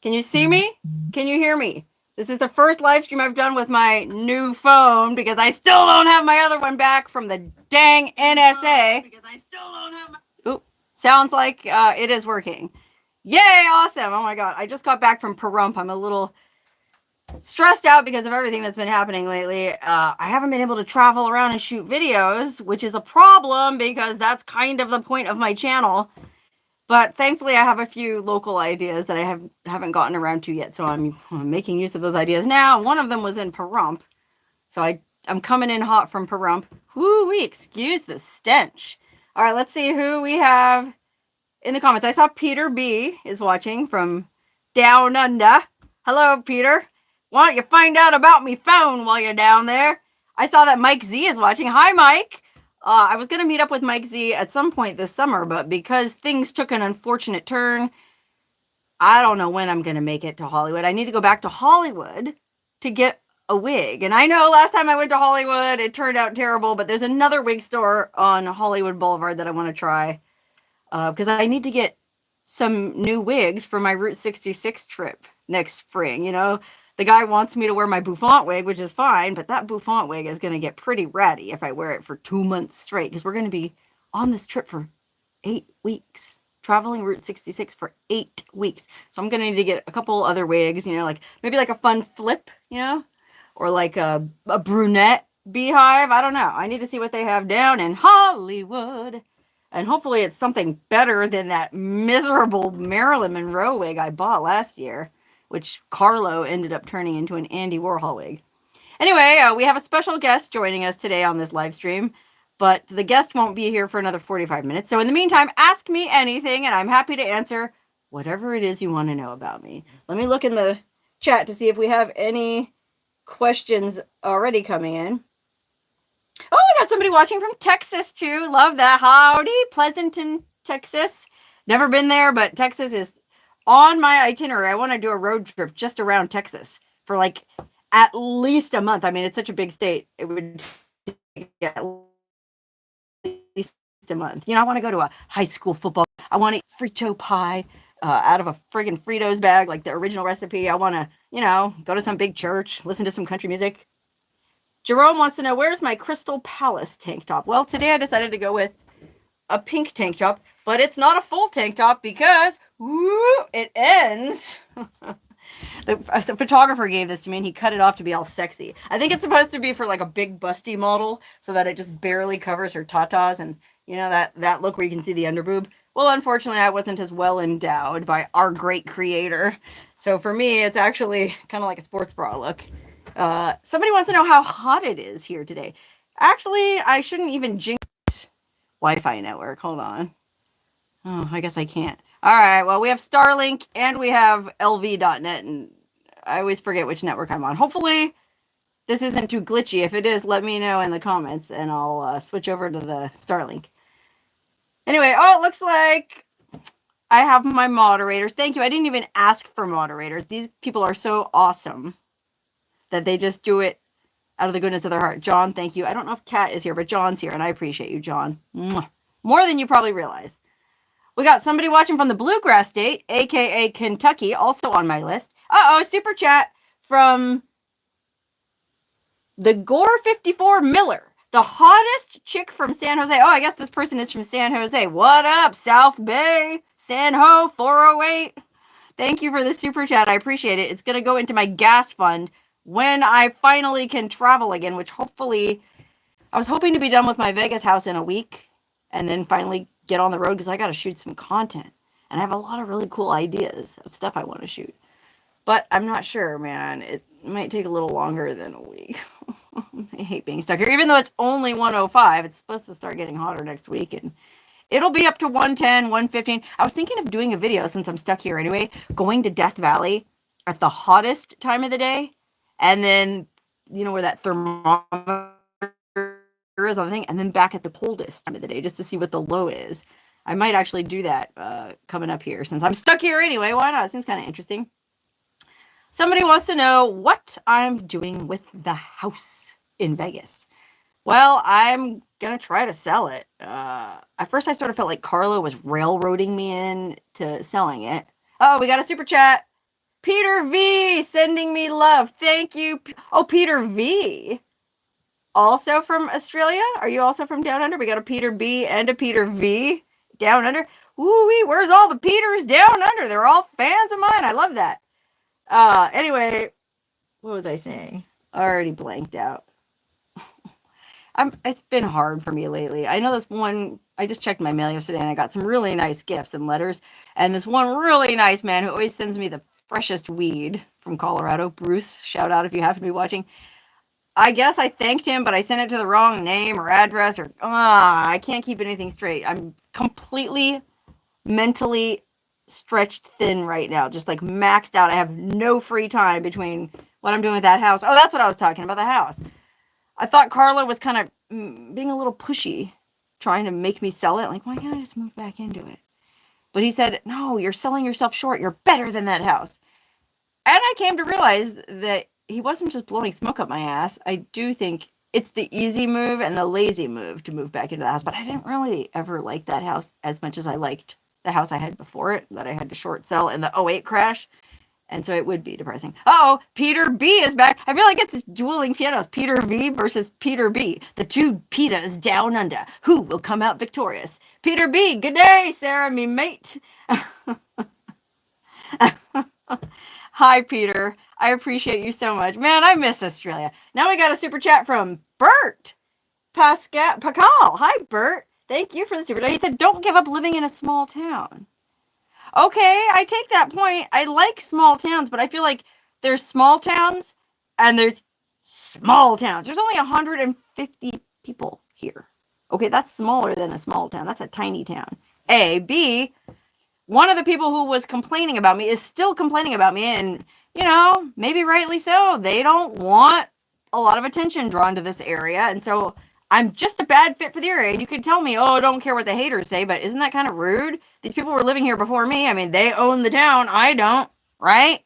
Can you see me? Can you hear me? This is the first live stream I've done with my new phone because I still don't have my other one back from the dang NSA. Ooh, sounds like it is working. Yay, awesome. Oh my God. I just got back from Pahrump. I'm a little stressed out because of everything that's been happening lately. I haven't been able to travel around and shoot videos, which is a problem because that's kind of the point of my channel. But thankfully, I have a few local ideas that I haven't gotten around to yet, so I'm making use of those ideas now. One of them was in Pahrump, so I'm coming in hot from Pahrump. Whoo-wee, excuse the stench. All right, let's see who we have in the comments. I saw Peter B is watching from Down Under. Hello, Peter. Why don't you find out about me phone while you're down there? I saw that Mike Z is watching. Hi, Mike. I was going to meet up with Mike Z at some point this summer, but because things took an unfortunate turn, I don't know when I'm going to make it to Hollywood. I need to go back to Hollywood to get a wig. And I know last time I went to Hollywood, it turned out terrible, but there's another wig store on Hollywood Boulevard that I want to try because I need to get some new wigs for my Route 66 trip next spring. You know, the guy wants me to wear my bouffant wig, which is fine, but that bouffant wig is going to get pretty ratty if I wear it for 2 months straight because we're going to be on this trip for 8 weeks, traveling Route 66 for 8 weeks. So I'm going to need to get a couple other wigs, you know, like maybe like a fun flip, you know, or like a brunette beehive. I don't know. I need to see what they have down in Hollywood. And hopefully it's something better than that miserable Marilyn Monroe wig I bought last year, which Carlo ended up turning into an Andy Warhol wig. Anyway, we have a special guest joining us today on this live stream, but the guest won't be here for another 45 minutes. So in the meantime, ask me anything, and I'm happy to answer whatever it is you want to know about me. Let me look in the chat to see if we have any questions already coming in. Oh, we got somebody watching from Texas too. Love that. Howdy, Pleasanton, Texas. Never been there, but Texas is on my itinerary. I want to do a road trip just around Texas for like at least a month. I mean, it's such a big state. It would take at least a month. You know, I want to go to a high school football. I want to eat Frito pie out of a friggin' Fritos bag, like the original recipe. I want to, you know, go to some big church, listen to some country music. Jerome wants to know, where's my Crystal Palace tank top? Well, today I decided to go with a pink tank top, but it's not a full tank top because it ends. The photographer gave this to me and he cut it off to be all sexy. I think it's supposed to be for like a big busty model so that it just barely covers her tatas and, you know, that look where you can see the underboob. Well, unfortunately, I wasn't as well endowed by our great creator. So for me, it's actually kind of like a sports bra look. Somebody wants to know how hot it is here today. Actually, I shouldn't even jinx Wi-Fi network. Hold on. Oh, I guess I can't. All right. Well, we have Starlink and we have lv.net, and I always forget which network I'm on. Hopefully, this isn't too glitchy. If it is, let me know in the comments, and I'll switch over to the Starlink. Anyway, oh, it looks like I have my moderators. Thank you. I didn't even ask for moderators. These people are so awesome that they just do it out of the goodness of their heart. John, thank you. I don't know if Kat is here, but John's here, and I appreciate you, John. Mwah. More than you probably realize. We got somebody watching from the Bluegrass State, a.k.a. Kentucky, also on my list. Uh-oh, super chat from the Gore54 Miller, the hottest chick from San Jose. Oh, I guess this person is from San Jose. What up, South Bay? San Ho 408. Thank you for the super chat. I appreciate it. It's going to go into my gas fund when I finally can travel again, which hopefully, I was hoping to be done with my Vegas house in a week and then finally get on the road because I got to shoot some content. And I have a lot of really cool ideas of stuff I want to shoot. But I'm not sure, man. It might take a little longer than a week. I hate being stuck here. Even though it's only 105, it's supposed to start getting hotter next week. And it'll be up to 110, 115. I was thinking of doing a video since I'm stuck here anyway, going to Death Valley at the hottest time of the day. And then, you know, where that thermometer is on the thing. And then back at the coldest time of the day just to see what the low is. I might actually do that coming up here since I'm stuck here anyway. Why not? It seems kind of interesting. Somebody wants to know what I'm doing with the house in Vegas. Well, I'm going to try to sell it. At first, I sort of felt like Carlo was railroading me into selling it. Oh, we got a super chat Peter V sending me love. Thank you. Oh, Peter V. Also from Australia? Are you also from down under? We got a Peter B and a Peter V down under. Woo-wee, where's all the Peters down under? They're all fans of mine. I love that. Anyway, what was I saying? I already blanked out. It's been hard for me lately. I know this one, I just checked my mail yesterday and I got some really nice gifts and letters. And this one really nice man who always sends me the freshest weed from Colorado, Bruce, shout out if you happen to be watching. I guess I thanked him, but I sent it to the wrong name or address or, I can't keep anything straight. I'm completely mentally stretched thin right now, just like maxed out. I have no free time between what I'm doing with that house. Oh, that's what I was talking about, the house. I thought Carla was kind of being a little pushy, trying to make me sell it. Like, why can't I just move back into it? But he said, no, you're selling yourself short. You're better than that house. And I came to realize that he wasn't just blowing smoke up my ass. I do think it's the easy move and the lazy move to move back into the house. But I didn't really ever like that house as much as I liked the house I had before it that I had to short sell in the '08 crash. And so it would be depressing. Oh, Peter B is back. I feel like it's dueling pianos. Peter V versus Peter B. The two Petas down under. Who will come out victorious? Peter B, good day, Sarah, me mate. Hi, Peter. I appreciate you so much. Man, I miss Australia. Now we got a super chat from Bert Pascal. Hi, Bert. Thank you for the super chat. He said, don't give up living in a small town. Okay, I take that point. I like small towns, but I feel like there's small towns and there's small towns. There's only 150 people here. Okay, that's smaller than a small town. That's a tiny town. A. B, one of the people who was complaining about me is still complaining about me, and, you know, maybe rightly so. They don't want a lot of attention drawn to this area, and so I'm just a bad fit for the area. You could tell me, oh, don't care what the haters say, but isn't that kind of rude? These people were living here before me. I mean, they own the town. I don't, right?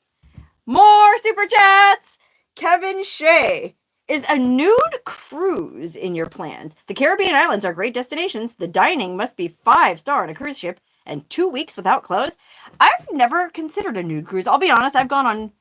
More super chats. Kevin Shea. Is a nude cruise in your plans? The Caribbean islands are great destinations. The dining must be 5-star on a cruise ship and 2 weeks without clothes. I've never considered a nude cruise. I'll be honest, I've gone on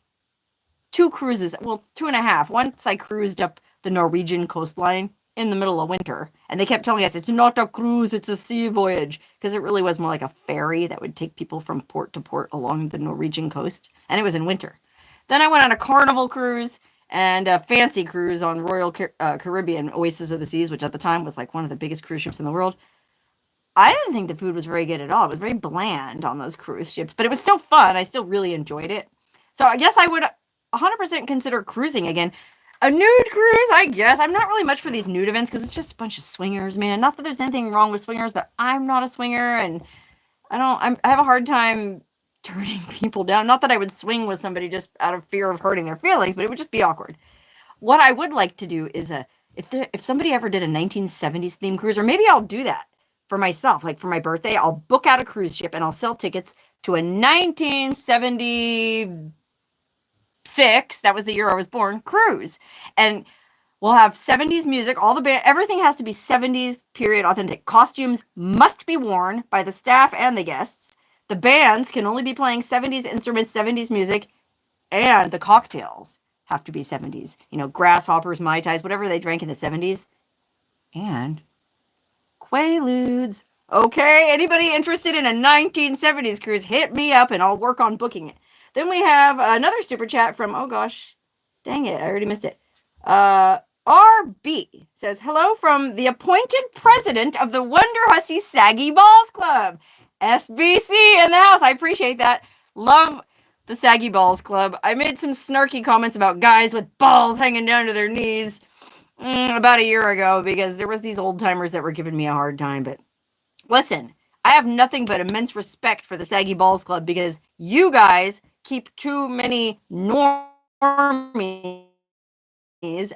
2 cruises. Well, 2.5. Once I cruised up the Norwegian coastline in the middle of winter, and they kept telling us it's not a cruise, it's a sea voyage, because it really was more like a ferry that would take people from port to port along the Norwegian coast, and it was in winter. Then I went on a Carnival cruise and a fancy cruise on Royal Caribbean Oasis of the Seas, which at the time was like one of the biggest cruise ships in the world. I didn't think the food was very good at all. It was very bland on those cruise ships, but it was still fun. I still really enjoyed it. So I guess I would 100% consider cruising again. A nude cruise, I guess. I'm not really much for these nude events because it's just a bunch of swingers, man. Not that there's anything wrong with swingers, but I'm not a swinger, and I have a hard time turning people down. Not that I would swing with somebody just out of fear of hurting their feelings, but it would just be awkward. What I would like to do is if somebody ever did a 1970s themed cruise, or maybe I'll do that for myself, like for my birthday, I'll book out a cruise ship and I'll sell tickets to a 1970 6, that was the year I was born, cruise. And we'll have 70s music, all the band, everything has to be 70s period authentic. Costumes must be worn by the staff and the guests. The bands can only be playing 70s instruments, 70s music, and the cocktails have to be 70s. You know, grasshoppers, Mai Tais, whatever they drank in the 70s. And Quaaludes. Okay, anybody interested in a 1970s cruise, hit me up and I'll work on booking it. Then we have another super chat from, oh gosh, dang it, I already missed it. RB says, hello from the appointed president of the Wonder Hussy Saggy Balls Club. SBC in the house. I appreciate that. Love the Saggy Balls Club. I made some snarky comments about guys with balls hanging down to their knees about a year ago because there was these old timers that were giving me a hard time. But listen, I have nothing but immense respect for the Saggy Balls Club because you guys keep too many normies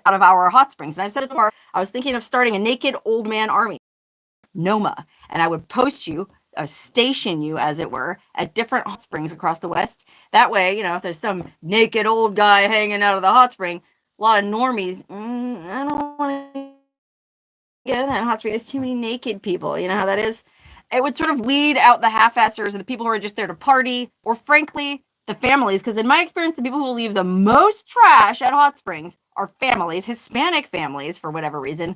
out of our hot springs. And I've said this before, I was thinking of starting a naked old man army, NOMA, and I would post you, station you, as it were, at different hot springs across the West. That way, you know, if there's some naked old guy hanging out of the hot spring, a lot of normies, I don't want to get in that hot spring. There's too many naked people. You know how that is? It would sort of weed out the half-assers and the people who are just there to party, or frankly, the families, because in my experience, the people who leave the most trash at hot springs are families, Hispanic families, for whatever reason.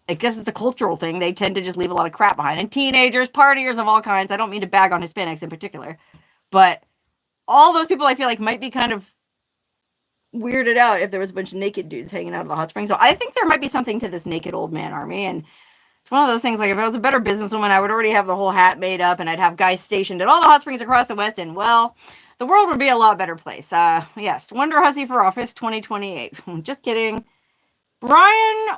I guess it's a cultural thing. They tend to just leave a lot of crap behind. And teenagers, partiers of all kinds. I don't mean to bag on Hispanics in particular. But all those people I feel like might be kind of weirded out if there was a bunch of naked dudes hanging out of the hot springs. So I think there might be something to this naked old man army. And it's one of those things, like, if I was a better businesswoman, I would already have the whole hat made up and I'd have guys stationed at all the hot springs across the West. And, well, the world would be a lot better place. Yes, Wonder Hussy for office 2028. Just kidding. Brian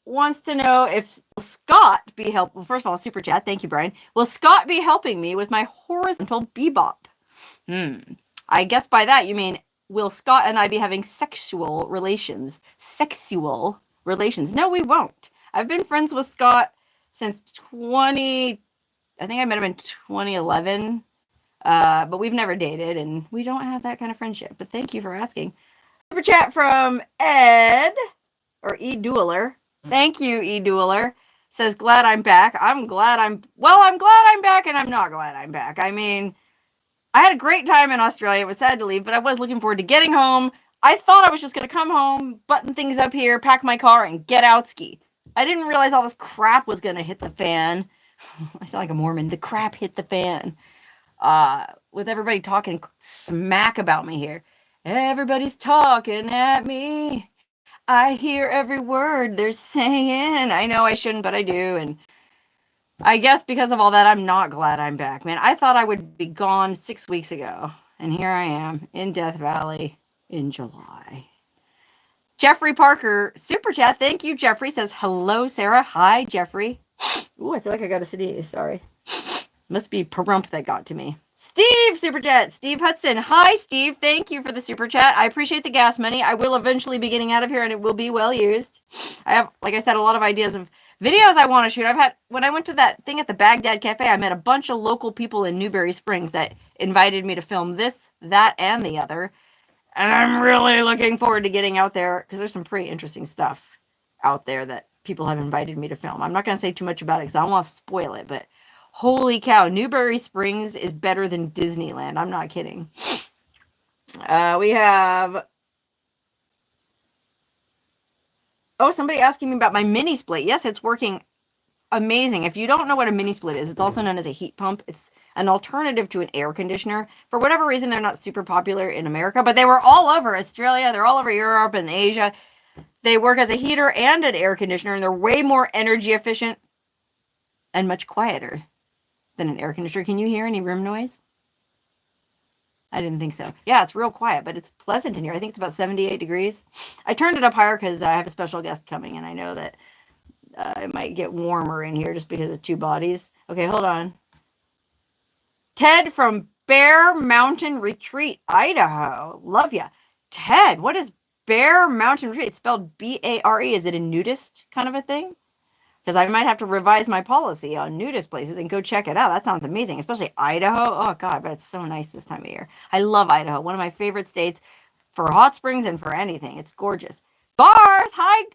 wants to know if Scott be helpful. Well, first of all, super chat. Thank you, Brian. Will Scott be helping me with my horizontal bebop? I guess by that you mean, will Scott and I be having sexual relations? Sexual relations? No, we won't. I've been friends with Scott since I think I met him in 2011. But we've never dated, and we don't have that kind of friendship. But thank you for asking. Super chat from Ed, or E. Dueler. Thank you, E. Dueler. Says, glad I'm back. I'm glad I'm back, and I'm not glad I'm back. I mean, I had a great time in Australia. It was sad to leave, but I was looking forward to getting home. I thought I was just going to come home, button things up here, pack my car, and get out ski. I didn't realize all this crap was going to hit the fan. I sound like a Mormon. The crap hit the fan. With everybody talking smack about me here. Everybody's talking at me. I hear every word they're saying. I know I shouldn't, but I do. And I guess because of all that, I'm not glad I'm back, man. I thought I would be gone 6 weeks ago. And here I am in Death Valley in July. Jeffrey Parker, super chat. Thank you, Jeffrey. Says, hello, Sarah. Hi, Jeffrey. Ooh, I feel like I got a sneeze. Sorry. Must be Perump that got to me. Steve, super chat. Steve Hudson. Hi, Steve. Thank you for the super chat. I appreciate the gas money. I will eventually be getting out of here, and it will be well used. I have, like I said, a lot of ideas of videos I want to shoot. When I went to that thing at the Baghdad Cafe, I met a bunch of local people in Newberry Springs that invited me to film this, that, and the other. And I'm really looking forward to getting out there, because there's some pretty interesting stuff out there that people have invited me to film. I'm not going to say too much about it because I don't want to spoil it, but holy cow, Newberry Springs is better than Disneyland. I'm not kidding. We have... Oh, somebody asking me about my mini split. Yes, it's working amazing. If you don't know what a mini split is, it's also known as a heat pump. It's an alternative to an air conditioner. For whatever reason, they're not super popular in America, but they were all over Australia. They're all over Europe and Asia. They work as a heater and an air conditioner, and they're way more energy efficient and much quieter than an air conditioner. Can you hear any room noise? I didn't think so. Yeah, it's real quiet, but it's pleasant in here. I think it's about 78 degrees. I turned it up higher because I have a special guest coming, and I know that it might get warmer in here just because of two bodies. Okay, hold on. Ted from Bear Mountain Retreat, Idaho. Love ya. Ted, what is Bear Mountain Retreat? It's spelled B-A-R-E. Is it a nudist kind of a thing? Because I might have to revise my policy on nudist places and go check it out. That sounds amazing, especially Idaho. Oh, God, but it's so nice this time of year. I love Idaho. One of my favorite states for hot springs and for anything. It's gorgeous. Garth, hi,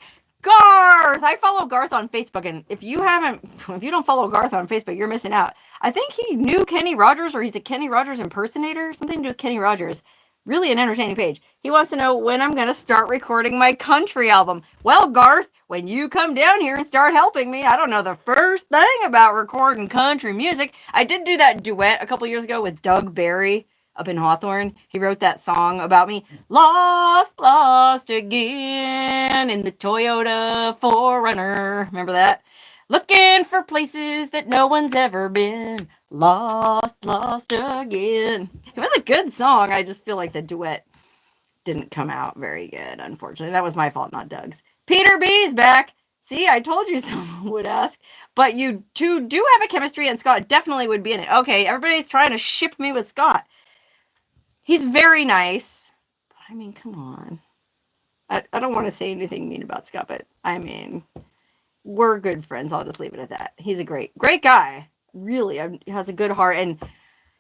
Garth. I follow Garth on Facebook, and if you don't follow Garth on Facebook, you're missing out. I think he knew Kenny Rogers, or he's a Kenny Rogers impersonator, something to do with Kenny Rogers. Really an entertaining page. He wants to know when I'm going to start recording my country album. Well, Garth, when you come down here and start helping me, I don't know the first thing about recording country music. I did do that duet a couple years ago with Doug Barry up in Hawthorne. He wrote that song about me. Lost, lost again in the Toyota 4Runner. Remember that? Looking for places that no one's ever been. Lost, lost again. It was a good song. I just feel like the duet didn't come out very good, unfortunately. That was my fault, not Doug's. Peter B's back. See, I told you someone would ask. But you two do have a chemistry, and Scott definitely would be in it. Okay, everybody's trying to ship me with Scott. He's very nice. But, I mean, come on. I don't want to say anything mean about Scott, but, I mean, we're good friends. I'll just leave it at that. He's a great guy. Really, he has a good heart, and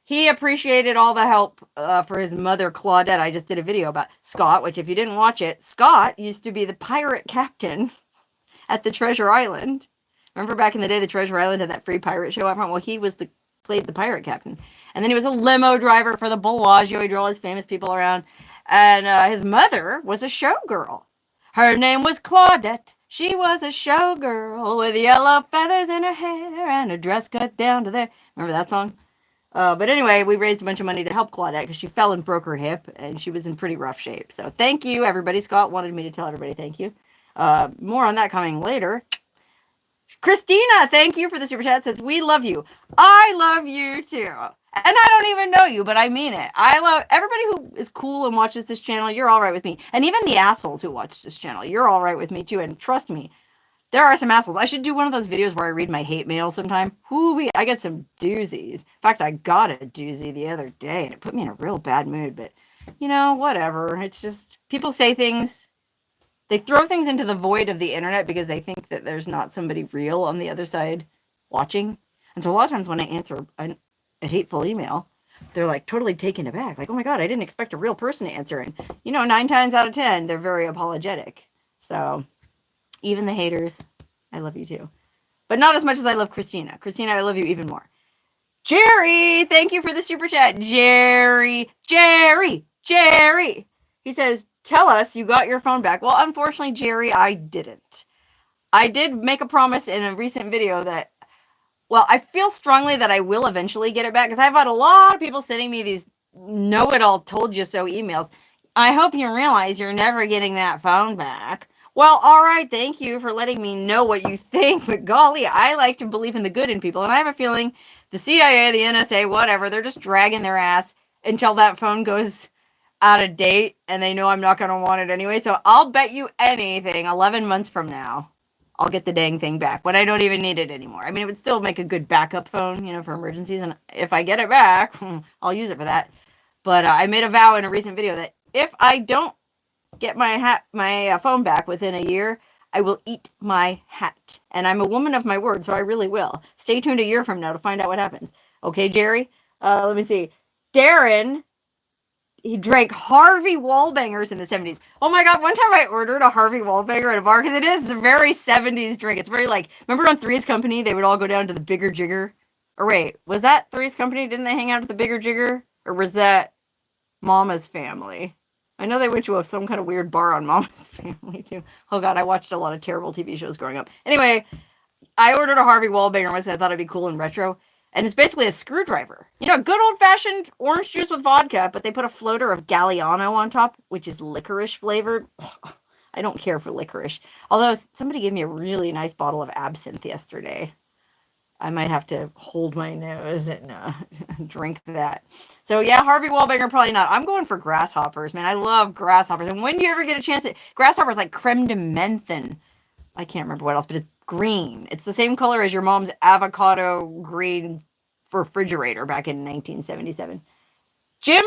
he appreciated all the help for his mother, Claudette. I just did a video about Scott, which if you didn't watch it, Scott used to be the pirate captain at the Treasure Island. Remember back in the day, the Treasure Island had that free pirate show out front? Well, he was played the pirate captain. And then he was a limo driver for the Bellagio. He drove all these famous people around. And his mother was a showgirl. Her name was Claudette. She was a showgirl with yellow feathers in her hair and a dress cut down to there. Remember that song? But anyway, we raised a bunch of money to help Claudette because she fell and broke her hip and she was in pretty rough shape. So thank you, everybody. Scott wanted me to tell everybody thank you. More on that coming later. Christina, thank you for the super chat. Says, we love you. I love you too. And I don't even know you, but I mean it. I love everybody who is cool and watches this channel. You're all right with me. And even the assholes who watch this channel, you're all right with me too. And trust me, there are some assholes. I should do one of those videos where I read my hate mail sometime. Whoo-wee, I get some doozies. In fact, I got a doozy the other day and it put me in a real bad mood. But, you know, whatever. It's just, people say things. They throw things into the void of the internet because they think that there's not somebody real on the other side watching. And so a lot of times when I answer a hateful email, they're like totally taken aback. Like, oh my God, I didn't expect a real person to answer. And, you know, 9 times out of 10, they're very apologetic. So even the haters, I love you too. But not as much as I love Christina. Christina, I love you even more. Jerry, thank you for the super chat. Jerry. He says, tell us you got your phone back. Well, unfortunately, Jerry, I didn't. I did make a promise in a recent video that, well, I feel strongly that I will eventually get it back because I've had a lot of people sending me these know-it-all told you so emails. I hope you realize you're never getting that phone back. Well, all right, thank you for letting me know what you think, but golly, I like to believe in the good in people, and I have a feeling the CIA, the NSA, whatever, they're just dragging their ass until that phone goes out of date, and they know I'm not going to want it anyway, so I'll bet you anything 11 months from now, I'll get the dang thing back, when I don't even need it anymore. I mean, it would still make a good backup phone, you know, for emergencies, and if I get it back, I'll use it for that. But I made a vow in a recent video that if I don't get my phone back within a year, I will eat my hat. And I'm a woman of my word, so I really will. Stay tuned a year from now to find out what happens. Okay, Jerry? Let me see. Darren, he drank Harvey Wallbangers in the 70s. Oh my God, one time I ordered a Harvey Wallbanger at a bar, because it is a very 70s drink. It's very like, remember on Three's Company, they would all go down to the Bigger Jigger? Or wait, was that Three's Company? Didn't they hang out at the Bigger Jigger? Or was that Mama's Family? I know they went to some kind of weird bar on Mama's Family, too. Oh, God, I watched a lot of terrible TV shows growing up. Anyway, I ordered a Harvey Wallbanger once. I thought it'd be cool and retro. And it's basically a screwdriver. You know, good old-fashioned orange juice with vodka, but they put a floater of Galliano on top, which is licorice flavored. I don't care for licorice. Although, somebody gave me a really nice bottle of absinthe yesterday. I might have to hold my nose and drink that. So yeah, Harvey Wallbanger, probably not. I'm going for grasshoppers, man. I love grasshoppers. And when do you ever get a chance to... Grasshoppers like creme de menthe. I can't remember what else, but it's green. It's the same color as your mom's avocado green refrigerator back in 1977. Jim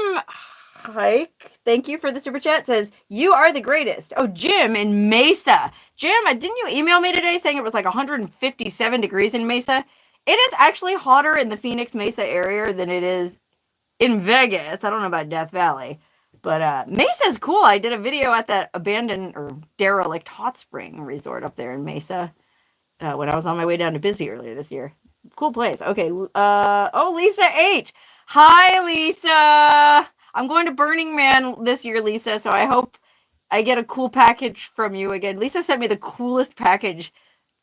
Hike, thank you for the super chat. Says, you are the greatest. Oh, Jim in Mesa. Jim, didn't you email me today saying it was like 157 degrees in Mesa? It is actually hotter in the Phoenix Mesa area than it is in Vegas. I don't know about Death Valley, but Mesa's cool. I did a video at that abandoned or derelict hot spring resort up there in Mesa when I was on my way down to Bisbee earlier this year. Cool place. Okay. Oh, Lisa H. Hi, Lisa. I'm going to Burning Man this year, Lisa, so I hope I get a cool package from you again. Lisa sent me the coolest package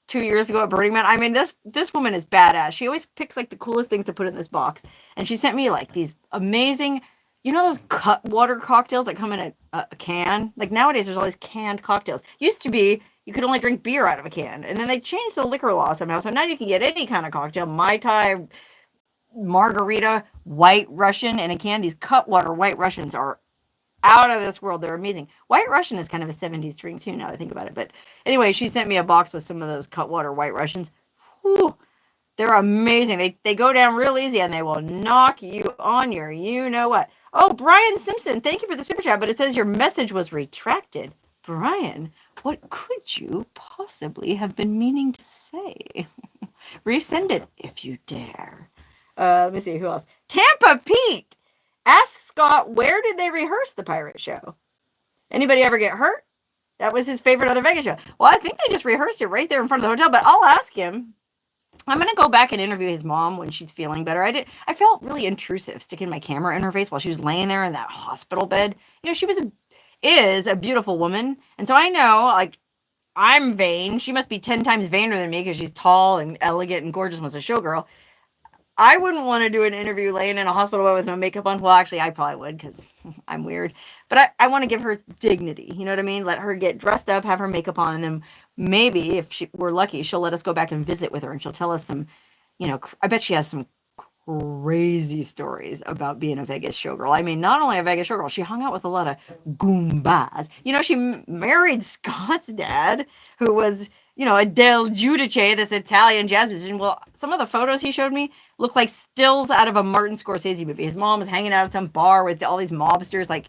2 years ago at Burning Man. I mean, this woman is badass. She always picks like the coolest things to put in this box. And she sent me like these amazing, you know, those cut water cocktails that come in a can? Like nowadays there's all these canned cocktails. Used to be you could only drink beer out of a can. And then they changed the liquor law somehow. So now you can get any kind of cocktail. Mai Tai, margarita, White Russian in a can. These cut water White Russians are out of this world. They're amazing. White Russian is kind of a 70s drink too, now that I think about it. But anyway, she sent me a box with some of those Cutwater White Russians. Whew, they're amazing. They go down real easy and they will knock you on your you-know-what. Oh, Brian Simpson, thank you for the super chat, but it says your message was retracted. Brian, what could you possibly have been meaning to say? Resend it if you dare. Let me see, who else? Tampa Pete! Ask Scott, where did they rehearse the pirate show? Anybody ever get hurt? That was his favorite other Vegas show. Well, I think they just rehearsed it right there in front of the hotel, but I'll ask him. I'm gonna go back and interview his mom when she's feeling better. I felt really intrusive sticking my camera in her face while she was laying there in that hospital bed. You know, is a beautiful woman, and so I know, like, I'm vain. She must be 10 times vainer than me because she's tall and elegant and gorgeous and was a showgirl. I wouldn't want to do an interview laying in a hospital bed with no makeup on. Well, actually, I probably would because I'm weird. But I want to give her dignity. You know what I mean? Let her get dressed up, have her makeup on, and then maybe if we're lucky, she'll let us go back and visit with her and she'll tell us some, I bet she has some crazy stories about being a Vegas showgirl. I mean, not only a Vegas showgirl, she hung out with a lot of Goombas. You know, she married Scott's dad, who was, Adele Giudice, this Italian jazz musician. Well, some of the photos he showed me look like stills out of a Martin Scorsese movie. His mom was hanging out at some bar with all these mobsters. Like,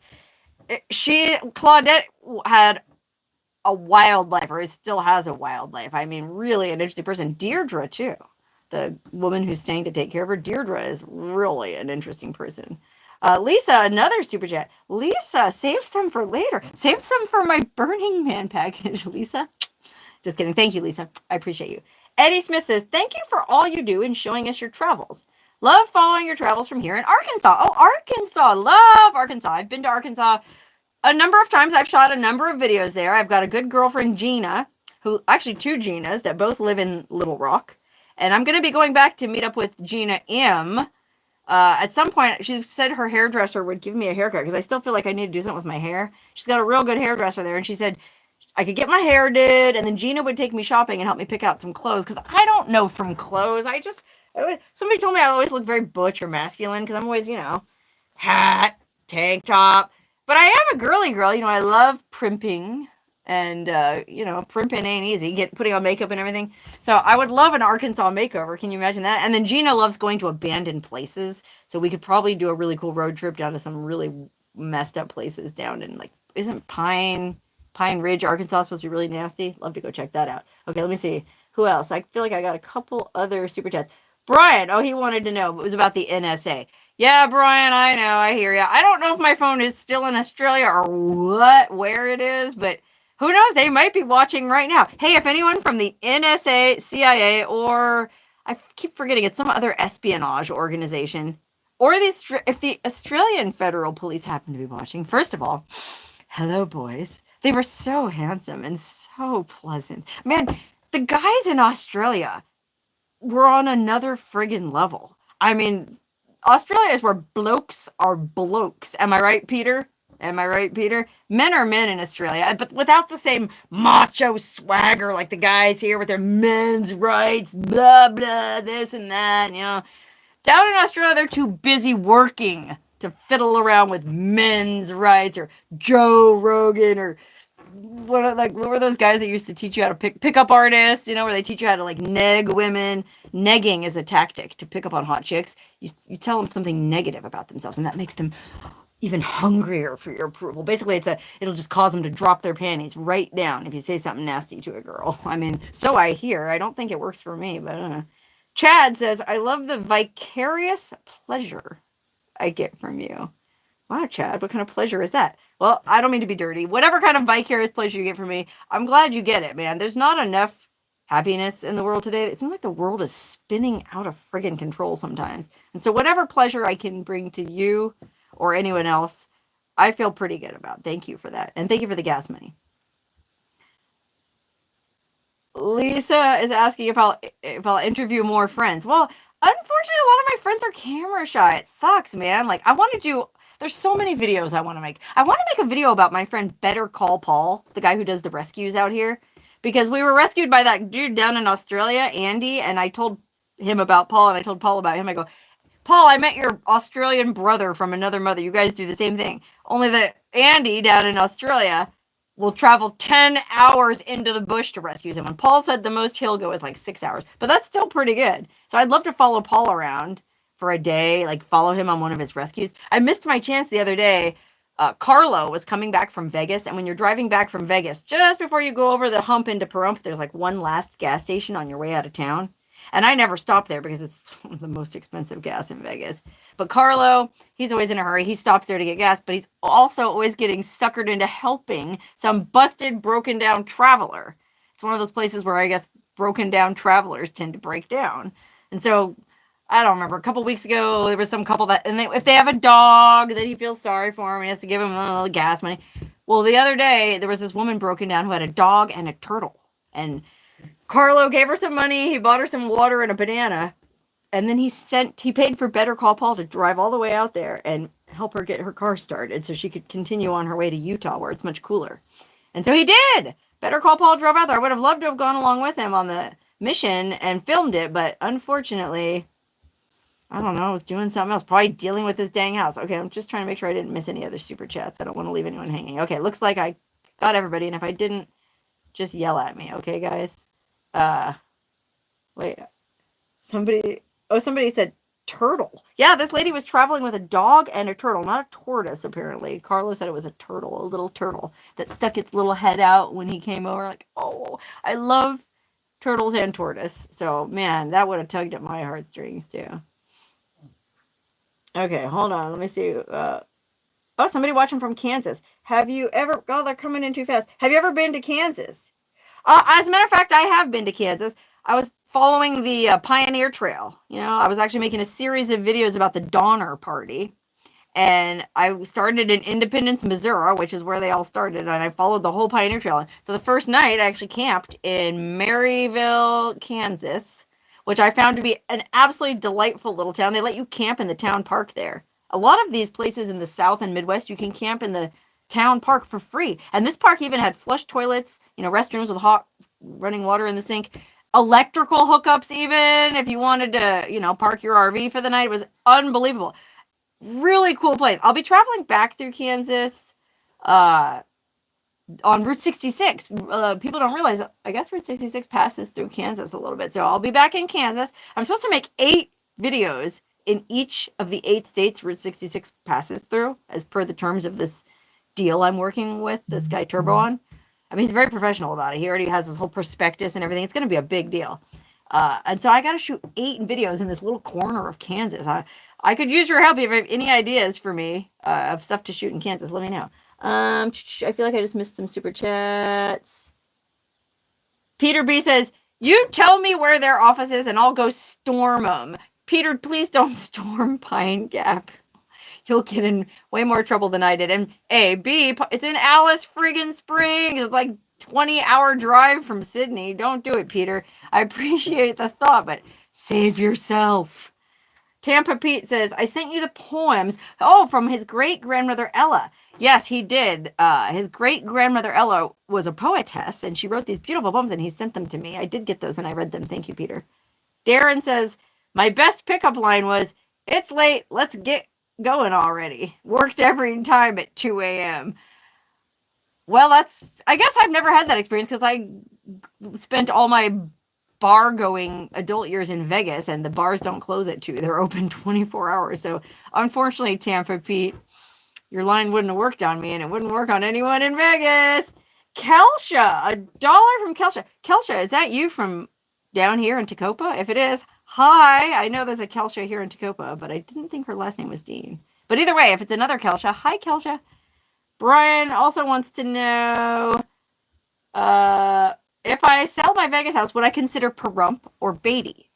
Claudette had a wild life, or still has a wild life. I mean, really an interesting person. Deirdre, too. The woman who's staying to take care of her, Deirdre, is really an interesting person. Lisa, another super chat. Lisa, save some for later. Save some for my Burning Man package, Lisa. Just kidding. Thank you, Lisa. I appreciate you. Eddie Smith says, thank you for all you do in showing us your travels. Love following your travels from here in Arkansas. Oh, Arkansas. Love Arkansas. I've been to Arkansas a number of times. I've shot a number of videos there. I've got a good girlfriend, Gina, actually 2 Ginas that both live in Little Rock. And I'm going to be going back to meet up with Gina M. At some point, she said her hairdresser would give me a haircut because I still feel like I need to do something with my hair. She's got a real good hairdresser there. And she said I could get my hair did. And then Gina would take me shopping and help me pick out some clothes. Because I don't know from clothes. Somebody told me I always look very butch or masculine because I'm always, hat, tank top. But I am a girly girl. I love primping. And, primping ain't easy. Putting on makeup and everything. So I would love an Arkansas makeover. Can you imagine that? And then Gina loves going to abandoned places. So we could probably do a really cool road trip down to some really messed up places down in, like, isn't Pine Ridge, Arkansas supposed to be really nasty? Love to go check that out. Okay, let me see. Who else? I feel like I got a couple other super chats. Brian, he wanted to know. It was about the NSA. Yeah, Brian, I know. I hear you. I don't know if my phone is still in Australia or where it is, but who knows? They might be watching right now. Hey, if anyone from the NSA, CIA, or I keep forgetting, it's some other espionage organization, or if the Australian Federal Police happen to be watching, first of all, hello, boys. They were so handsome and so pleasant. Man, the guys in Australia were on another friggin' level. I mean, Australia is where blokes are blokes. Am I right, Peter? Men are men in Australia, but without the same macho swagger like the guys here with their men's rights, blah, blah, this and that, Down in Australia, they're too busy working to fiddle around with men's rights or Joe Rogan or what were those guys that used to teach you how to pick up artists, where they teach you how to, like, neg women. Negging is a tactic to pick up on hot chicks. You tell them something negative about themselves, and that makes them even hungrier for your approval. Basically, it'll just cause them to drop their panties right down if you say something nasty to a girl. I mean, so I hear. I don't think it works for me, but Chad says, I love the vicarious pleasure I get from you. Wow, Chad, what kind of pleasure is that? Well, I don't mean to be dirty. Whatever kind of vicarious pleasure you get from me, I'm glad you get it, man. There's not enough happiness in the world today. It seems like the world is spinning out of friggin' control sometimes. And so whatever pleasure I can bring to you or anyone else, I feel pretty good about. Thank you for that. And thank you for the gas money. Lisa is asking if I'll interview more friends. Well, unfortunately, a lot of my friends are camera shy. It sucks, man. Like, there's so many videos I want to make. I want to make a video about my friend Better Call Paul, the guy who does the rescues out here. Because we were rescued by that dude down in Australia, Andy, and I told him about Paul, and I told Paul about him. I go, Paul, I met your Australian brother from another mother. You guys do the same thing. Only that Andy down in Australia will travel 10 hours into the bush to rescue someone. Paul said the most he'll go is like 6 hours, but that's still pretty good. So I'd love to follow Paul around for a day, like follow him on one of his rescues. I missed my chance the other day. Carlo was coming back from Vegas, and when you're driving back from Vegas, just before you go over the hump into Pahrump, there's like one last gas station on your way out of town. And I never stop there because it's the most expensive gas in Vegas. But Carlo, he's always in a hurry. He stops there to get gas, but he's also always getting suckered into helping some busted, broken down traveler. It's one of those places where I guess broken down travelers tend to break down. And so I don't remember, a couple weeks ago, there was some couple that, and if they have a dog, then he feels sorry for him and he has to give him a little gas money. Well, the other day, there was this woman broken down who had a dog and a turtle. And Carlo gave her some money. He bought her some water and a banana. And then he paid for Better Call Paul to drive all the way out there and help her get her car started so she could continue on her way to Utah, where it's much cooler. And so he did. Better Call Paul drove out there. I would have loved to have gone along with him on the mission and filmed it, but unfortunately, I don't know, I was doing something else, probably dealing with this dang house. Okay, I'm just trying to make sure I didn't miss any other super chats. I don't want to leave anyone hanging. Okay, looks like I got everybody, and if I didn't, just yell at me, okay, guys? Wait, somebody said turtle. Yeah, this lady was traveling with a dog and a turtle, not a tortoise, apparently. Carlo said it was a turtle, a little turtle that stuck its little head out when he came over. Like, oh, I love turtles and tortoise. So, man, that would have tugged at my heartstrings, too. Okay, hold on. Let me see. Oh, somebody watching from Kansas. Have you ever... Oh, they're coming in too fast. Have you ever been to Kansas? As a matter of fact, I have been to Kansas. I was following the Pioneer Trail. You know, I was actually making a series of videos about the Donner Party. And I started in Independence, Missouri, which is where they all started. And I followed the whole Pioneer Trail. So the first night, I actually camped in Maryville, Kansas, which I found to be an absolutely delightful little town. They let you camp in the town park there. A lot of these places in the South and Midwest, you can camp in the town park for free. And this park even had flush toilets, you know, restrooms with hot running water in the sink, electrical hookups even, if you wanted to, you know, park your RV for the night. It was unbelievable. Really cool place. I'll be traveling back through Kansas, on Route 66. People don't realize, I guess Route 66 passes through Kansas a little bit. So I'll be back in Kansas. I'm supposed to make 8 videos in each of the 8 states Route 66 passes through, as per the terms of this deal I'm working with this guy Turbo on. I mean, he's very professional about it. He already has his whole prospectus and everything. It's going to be a big deal. And so I got to shoot 8 videos in this little corner of Kansas. I could use your help if you have any ideas for me of stuff to shoot in Kansas. Let me know. I feel like I just missed some super chats. Peter B says, you tell me where their office is and I'll go storm them. Peter, please don't storm Pine Gap. You'll get in way more trouble than I did. And A, B, it's in Alice friggin' Springs. It's like 20-hour drive from Sydney. Don't do it, Peter. I appreciate the thought, but save yourself. Tampa Pete says, I sent you the poems. Oh, from his great-grandmother Ella. Yes, he did. His great-grandmother Ella was a poetess, and she wrote these beautiful poems, and he sent them to me. I did get those, and I read them. Thank you, Peter. Darren says, my best pickup line was, it's late, let's get going already. Worked every time at 2 a.m. Well, I guess I've never had that experience because I spent all my bar-going adult years in Vegas, and the bars don't close at 2. They're open 24 hours. So, unfortunately, Tampa Pete, your line wouldn't have worked on me, and it wouldn't work on anyone in Vegas. Kelsha, $1 from Kelsha. Kelsha, is that you from down here in Tacoma? If it is, hi. I know there's a Kelsha here in Tacoma, but I didn't think her last name was Dean. But either way, if it's another Kelsha, hi, Kelsha. Brian also wants to know, if I sell my Vegas house, would I consider Pahrump or Beatty?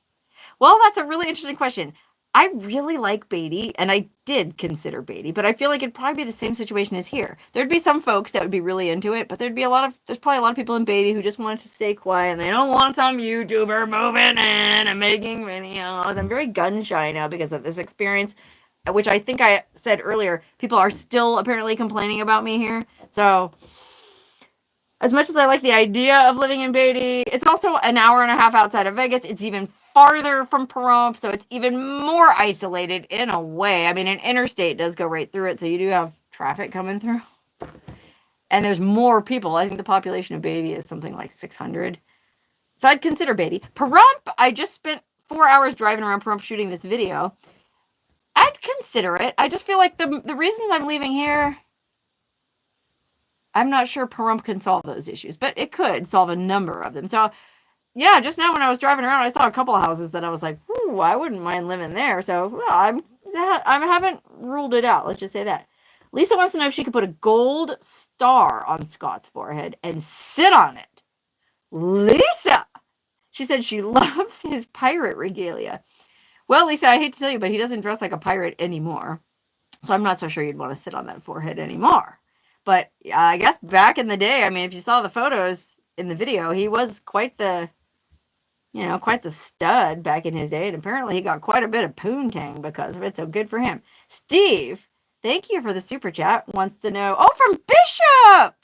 Well, that's a really interesting question. I really like Beatty, and I did consider Beatty, but I feel like it'd probably be the same situation as here. There'd be some folks that would be really into it, but there's probably a lot of people in Beatty who just wanted to stay quiet, and they don't want some YouTuber moving in and making videos. I'm very gun shy now because of this experience, which I think I said earlier, people are still apparently complaining about me here. So, as much as I like the idea of living in Beatty, it's also an hour and a half outside of Vegas. It's even farther from Pahrump, so it's even more isolated in a way. I mean, an interstate does go right through it, so you do have traffic coming through. And there's more people. I think the population of Beatty is something like 600. So I'd consider Beatty. Pahrump, I just spent 4 hours driving around Pahrump shooting this video. I'd consider it. I just feel like the reasons I'm leaving here, I'm not sure Pahrump can solve those issues, but it could solve a number of them. So, yeah, just now when I was driving around, I saw a couple of houses that I was like, ooh, I wouldn't mind living there. So, well, I haven't ruled it out. Let's just say that. Lisa wants to know if she could put a gold star on Scott's forehead and sit on it. Lisa! She said she loves his pirate regalia. Well, Lisa, I hate to tell you, but he doesn't dress like a pirate anymore. So I'm not so sure you'd want to sit on that forehead anymore. But I guess back in the day, I mean, if you saw the photos in the video, he was quite the, quite the stud back in his day. And apparently he got quite a bit of poontang because of it. So good for him. Steve, thank you for the super chat. Wants to know, oh, from Bishop.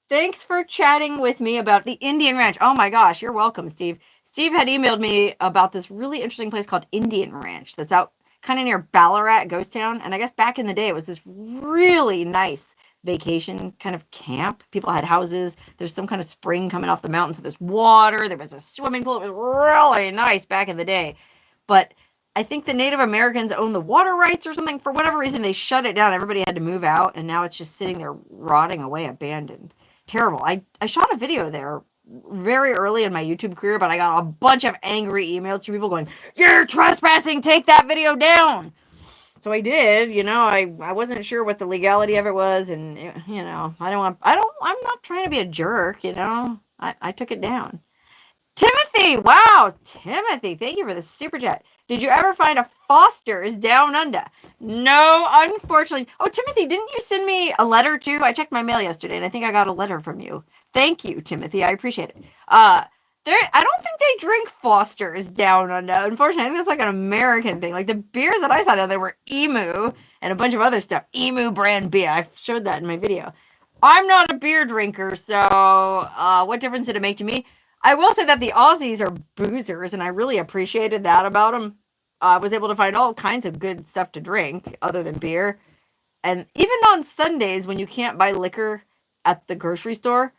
Thanks for chatting with me about the Indian Ranch. Oh my gosh, you're welcome, Steve. Steve had emailed me about this really interesting place called Indian Ranch that's out kind of near Ballarat, Ghost Town. And I guess back in the day, it was this really nice vacation kind of camp. People had houses. There's some kind of spring coming off the mountain. So there's water. There was a swimming pool. It was really nice back in the day. But I think the Native Americans owned the water rights or something. For whatever reason, they shut it down. Everybody had to move out. And now it's just sitting there rotting away, abandoned. Terrible. I shot a video there very early in my YouTube career, but I got a bunch of angry emails from people going, "You're trespassing, take that video down." So I did, I wasn't sure what the legality of it was, and I'm not trying to be a jerk, I took it down. Timothy, wow, Timothy, thank you for the super chat. Did you ever find a Foster's down under? No, unfortunately. Oh, Timothy, didn't you send me a letter too? I checked my mail yesterday, and I think I got a letter from you. Thank you, Timothy. I appreciate it. I don't think they drink Foster's down under. Unfortunately, I think that's like an American thing. Like the beers that I saw down there were Emu and a bunch of other stuff. Emu brand beer. I showed that in my video. I'm not a beer drinker, so what difference did it make to me? I will say that the Aussies are boozers, and I really appreciated that about them. I was able to find all kinds of good stuff to drink other than beer. And even on Sundays when you can't buy liquor at the grocery store,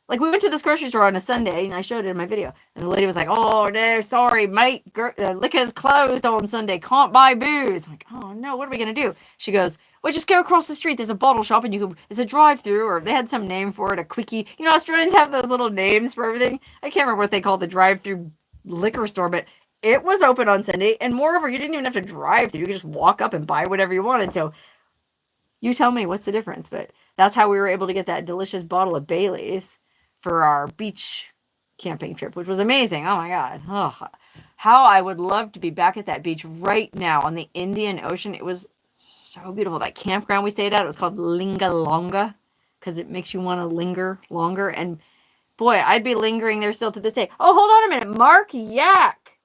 like we went to this grocery store on a Sunday, and I showed it in my video. And the lady was like, "Oh, no, sorry, mate, liquor's closed on Sunday. Can't buy booze." I'm like, "Oh, no, what are we going to do?" She goes, "Well, just go across the street. There's a bottle shop, and it's a drive-through," or they had some name for it, a quickie. Australians have those little names for everything. I can't remember what they call the drive-through liquor store, but it was open on Sunday. And moreover, you didn't even have to drive through. You could just walk up and buy whatever you wanted. So you tell me what's the difference. But that's how we were able to get that delicious bottle of Bailey's for our beach camping trip, which was amazing. Oh my God. Oh, how I would love to be back at that beach right now on the Indian Ocean. It was so beautiful. That campground we stayed at, it was called Lingalonga because it makes you want to linger longer. And boy, I'd be lingering there still to this day. Oh, hold on a minute. Mark Yak.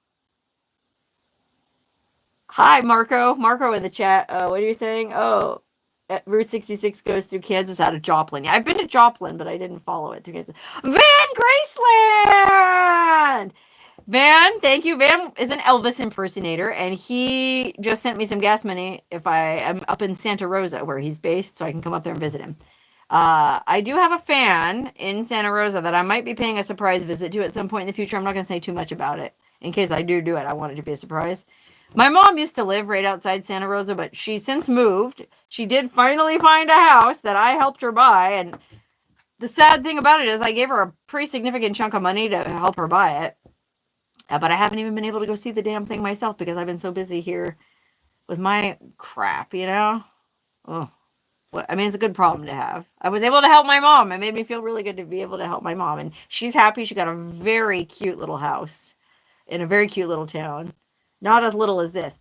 Hi, Marco. Marco in the chat. What are you saying? Oh, Route 66 goes through Kansas out of Joplin. Yeah, I've been to Joplin, but I didn't follow it through Kansas. Van Graceland! Van, thank you. Van is an Elvis impersonator, and he just sent me some gas money if I am up in Santa Rosa, where he's based, so I can come up there and visit him. I do have a fan in Santa Rosa that I might be paying a surprise visit to at some point in the future. I'm not going to say too much about it. In case I do it, I want it to be a surprise. My mom used to live right outside Santa Rosa, but she since moved. She did finally find a house that I helped her buy, and the sad thing about it is I gave her a pretty significant chunk of money to help her buy it. But I haven't even been able to go see the damn thing myself because I've been so busy here with my crap, Oh, it's a good problem to have. I was able to help my mom. It made me feel really good to be able to help my mom. And she's happy. She got a very cute little house in a very cute little town. Not as little as this.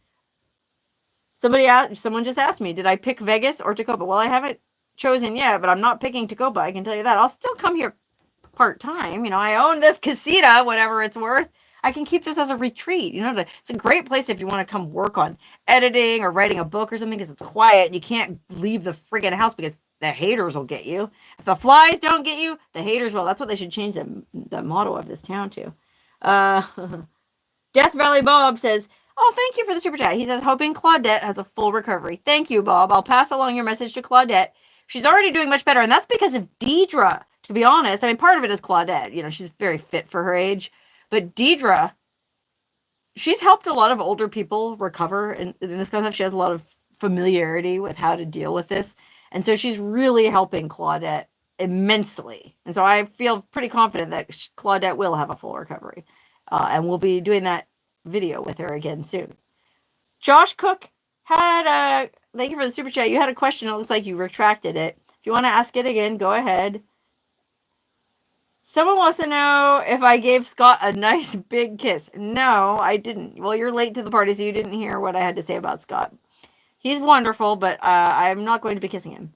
Someone just asked me, did I pick Vegas or Tacoma? Well, I haven't chosen yet, but I'm not picking Tacoma. I can tell you that. I'll still come here part-time. I own this casita, whatever it's worth. I can keep this as a retreat. It's a great place if you want to come work on editing or writing a book or something because it's quiet and you can't leave the friggin' house because the haters will get you. If the flies don't get you, the haters will. That's what they should change the motto of this town to. Death Valley Bob says, "Oh, thank you for the super chat." He says, "Hoping Claudette has a full recovery." Thank you, Bob. I'll pass along your message to Claudette. She's already doing much better, and that's because of Deidre, to be honest. Part of it is Claudette. She's very fit for her age. But Deidre, she's helped a lot of older people recover in this kind of stuff. She has a lot of familiarity with how to deal with this. And so she's really helping Claudette immensely. And so I feel pretty confident that Claudette will have a full recovery. And we'll be doing that video with her again soon. Josh Cook had thank you for the super chat. You had a question. It looks like you retracted it. If you want to ask it again, go ahead. Someone wants to know if I gave Scott a nice big kiss. No, I didn't. Well, you're late to the party, so you didn't hear what I had to say about Scott. He's wonderful, but I'm not going to be kissing him.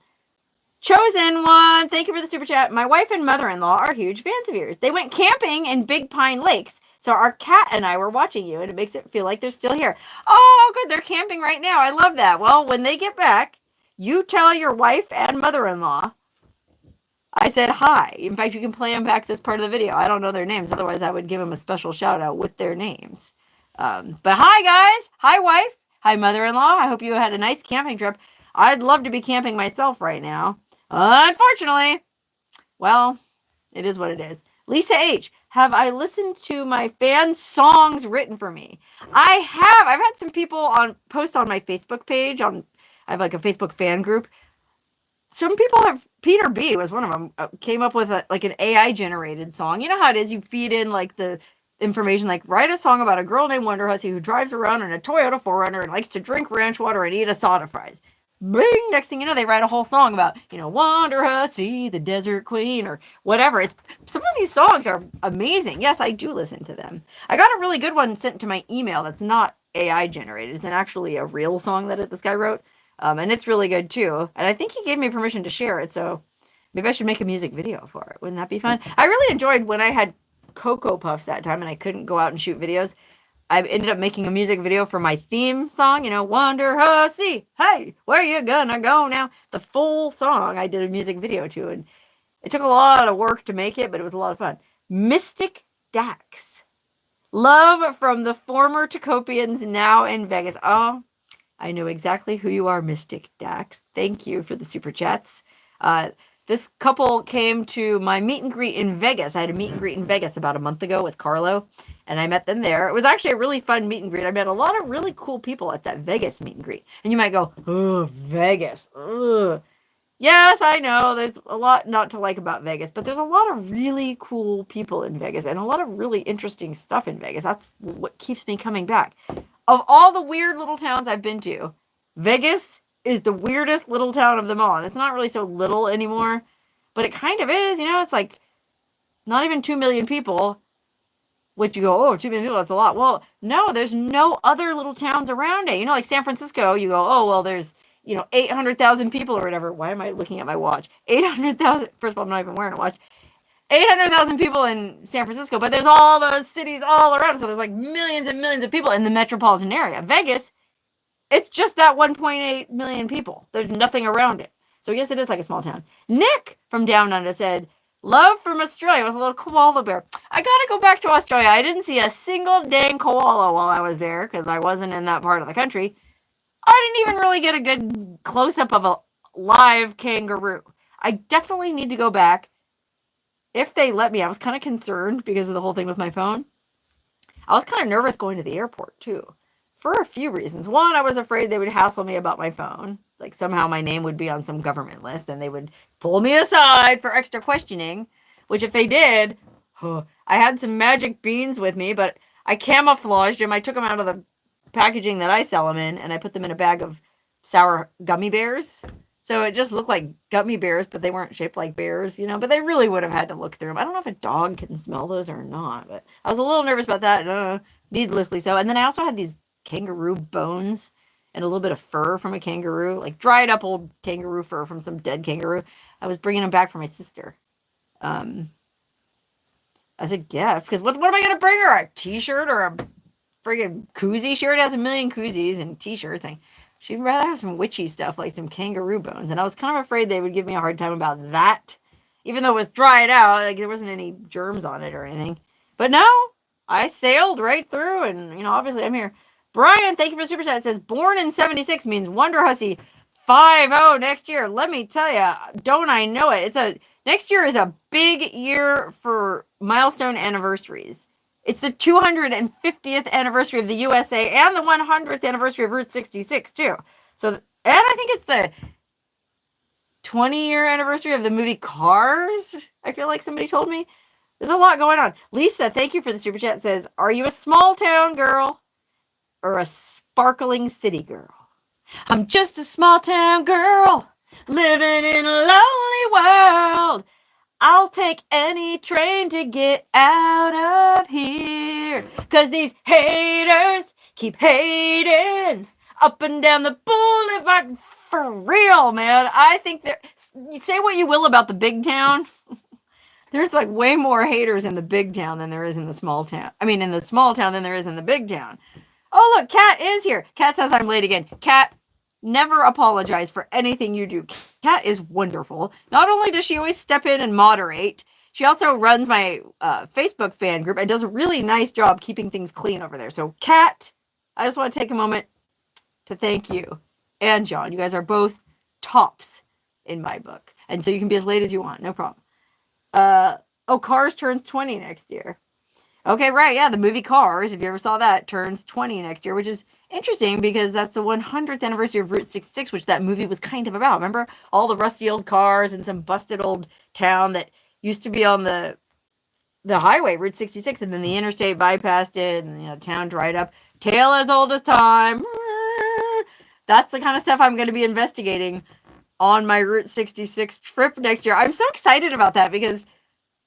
Chosen one, thank you for the super chat. My wife and mother-in-law are huge fans of yours. They went camping in Big Pine Lakes, so our cat and I were watching you, and it makes it feel like they're still here. Oh, good, they're camping right now. I love that. Well, when they get back, you tell your wife and mother-in-law I said hi. In fact, you can play them back this part of the video. I don't know their names. Otherwise, I would give them a special shout out with their names. But hi, guys. Hi, wife. Hi, mother-in-law. I hope you had a nice camping trip. I'd love to be camping myself right now. Unfortunately, well, it is what it is. Lisa H. Have I listened to my fan songs written for me? I have. I've had some people post on my Facebook page. I have like a Facebook fan group. Some people have, Peter B was one of them, came up with like an AI generated song. You know how it is, you feed in like the information, like write a song about a girl named Wonder Hussy who drives around in a Toyota 4Runner and likes to drink ranch water and eat asada fries. Bing! Next thing you know, they write a whole song about, Wonder Hussy, the desert queen, or whatever. Some of these songs are amazing. Yes, I do listen to them. I got a really good one sent to my email that's not AI generated. It's actually a real song that this guy wrote. And it's really good too. And I think he gave me permission to share it, so maybe I should make a music video for it. Wouldn't that be fun? I really enjoyed when I had Cocoa Puffs that time and I couldn't go out and shoot videos. I ended up making a music video for my theme song, Wonder Hussy, hey, where you gonna go now? The full song I did a music video to, and it took a lot of work to make it, but it was a lot of fun. Mystic Dax. Love from the former Tacopians now in Vegas. Oh, I know exactly who you are, Mystic Dax. Thank you for the super chats. This couple came to my meet and greet in Vegas. I had a meet and greet in Vegas about a month ago with Carlo, and I met them there. It was actually a really fun meet and greet. I met a lot of really cool people at that Vegas meet and greet. And you might go, oh, Vegas. Ugh. Yes, I know. There's a lot not to like about Vegas, but there's a lot of really cool people in Vegas and a lot of really interesting stuff in Vegas. That's what keeps me coming back. Of all the weird little towns I've been to, Vegas is the weirdest little town of them all. And it's not really so little anymore, but it kind of is. It's like not even 2 million people, which you go, oh, 2 million people, that's a lot. Well, no, there's no other little towns around it. Like San Francisco, you go, oh, well, there's, 800,000 people or whatever. Why am I looking at my watch? 800,000. First of all, I'm not even wearing a watch. 800,000 people in San Francisco, but there's all those cities all around. So there's like millions and millions of people in the metropolitan area. Vegas, it's just that 1.8 million people. There's nothing around it. So yes, it is like a small town. Nick from Down Under said, love from Australia with a little koala bear. I gotta go back to Australia. I didn't see a single dang koala while I was there because I wasn't in that part of the country. I didn't even really get a good close-up of a live kangaroo. I definitely need to go back. If they let me. I was kind of concerned because of the whole thing with my phone. I was kind of nervous going to the airport too, for a few reasons. One, I was afraid they would hassle me about my phone. Like somehow my name would be on some government list and they would pull me aside for extra questioning, which if they did, I had some magic beans with me, but I camouflaged them. I took them out of the packaging that I sell them in and I put them in a bag of sour gummy bears. So it just looked like gummy bears, but they weren't shaped like bears, but they really would have had to look through them. I don't know if a dog can smell those or not, but I was a little nervous about that, needlessly so. And then I also had these kangaroo bones and a little bit of fur from a kangaroo, like dried up old kangaroo fur from some dead kangaroo. I was bringing them back for my sister. As a gift, because what am I going to bring her? A t-shirt or a friggin' koozie? She already has a million koozies and t-shirts. She'd rather have some witchy stuff like some kangaroo bones. And I was kind of afraid they would give me a hard time about that. Even though it was dried out, like there wasn't any germs on it or anything. But no, I sailed right through and, obviously I'm here. Brian, thank you for the super chat. It says, born in 76 means Wonder Hussy 5-0 next year. Let me tell you, don't I know it? Next year is a big year for milestone anniversaries. It's the 250th anniversary of the USA and the 100th anniversary of Route 66 too. So, and I think it's the 20-year anniversary of the movie Cars. I feel like somebody told me. There's a lot going on. Lisa, thank you for the super chat. Says, are you a small town girl or a sparkling city girl? I'm just a small town girl living in a lonely world. I'll take any train to get out of here. 'Cause these haters keep hating up and down the boulevard. For real, man. I think you say what you will about the big town. There's like way more haters in the big town than there is in the small town. I mean, in the small town than there is in the big town. Oh, look, Kat is here. Kat says I'm late again. Kat, never apologize for anything you do. Kat is wonderful. Not only does she always step in and moderate, she also runs my Facebook fan group and does a really nice job keeping things clean over there. So, Kat, I just want to take a moment to thank you. And John, you guys are both tops in my book. And so you can be as late as you want. No problem. Cars turns 20 next year. Okay, right. Yeah, the movie Cars, if you ever saw that, turns 20 next year, which is interesting because that's the 100th anniversary of Route 66, which that movie was kind of about. Remember all the rusty old cars in some busted old town that used to be on the highway, Route 66, and then the interstate bypassed it, and town dried up. Tale as old as time. That's the kind of stuff I'm going to be investigating on my Route 66 trip next year. I'm so excited about that because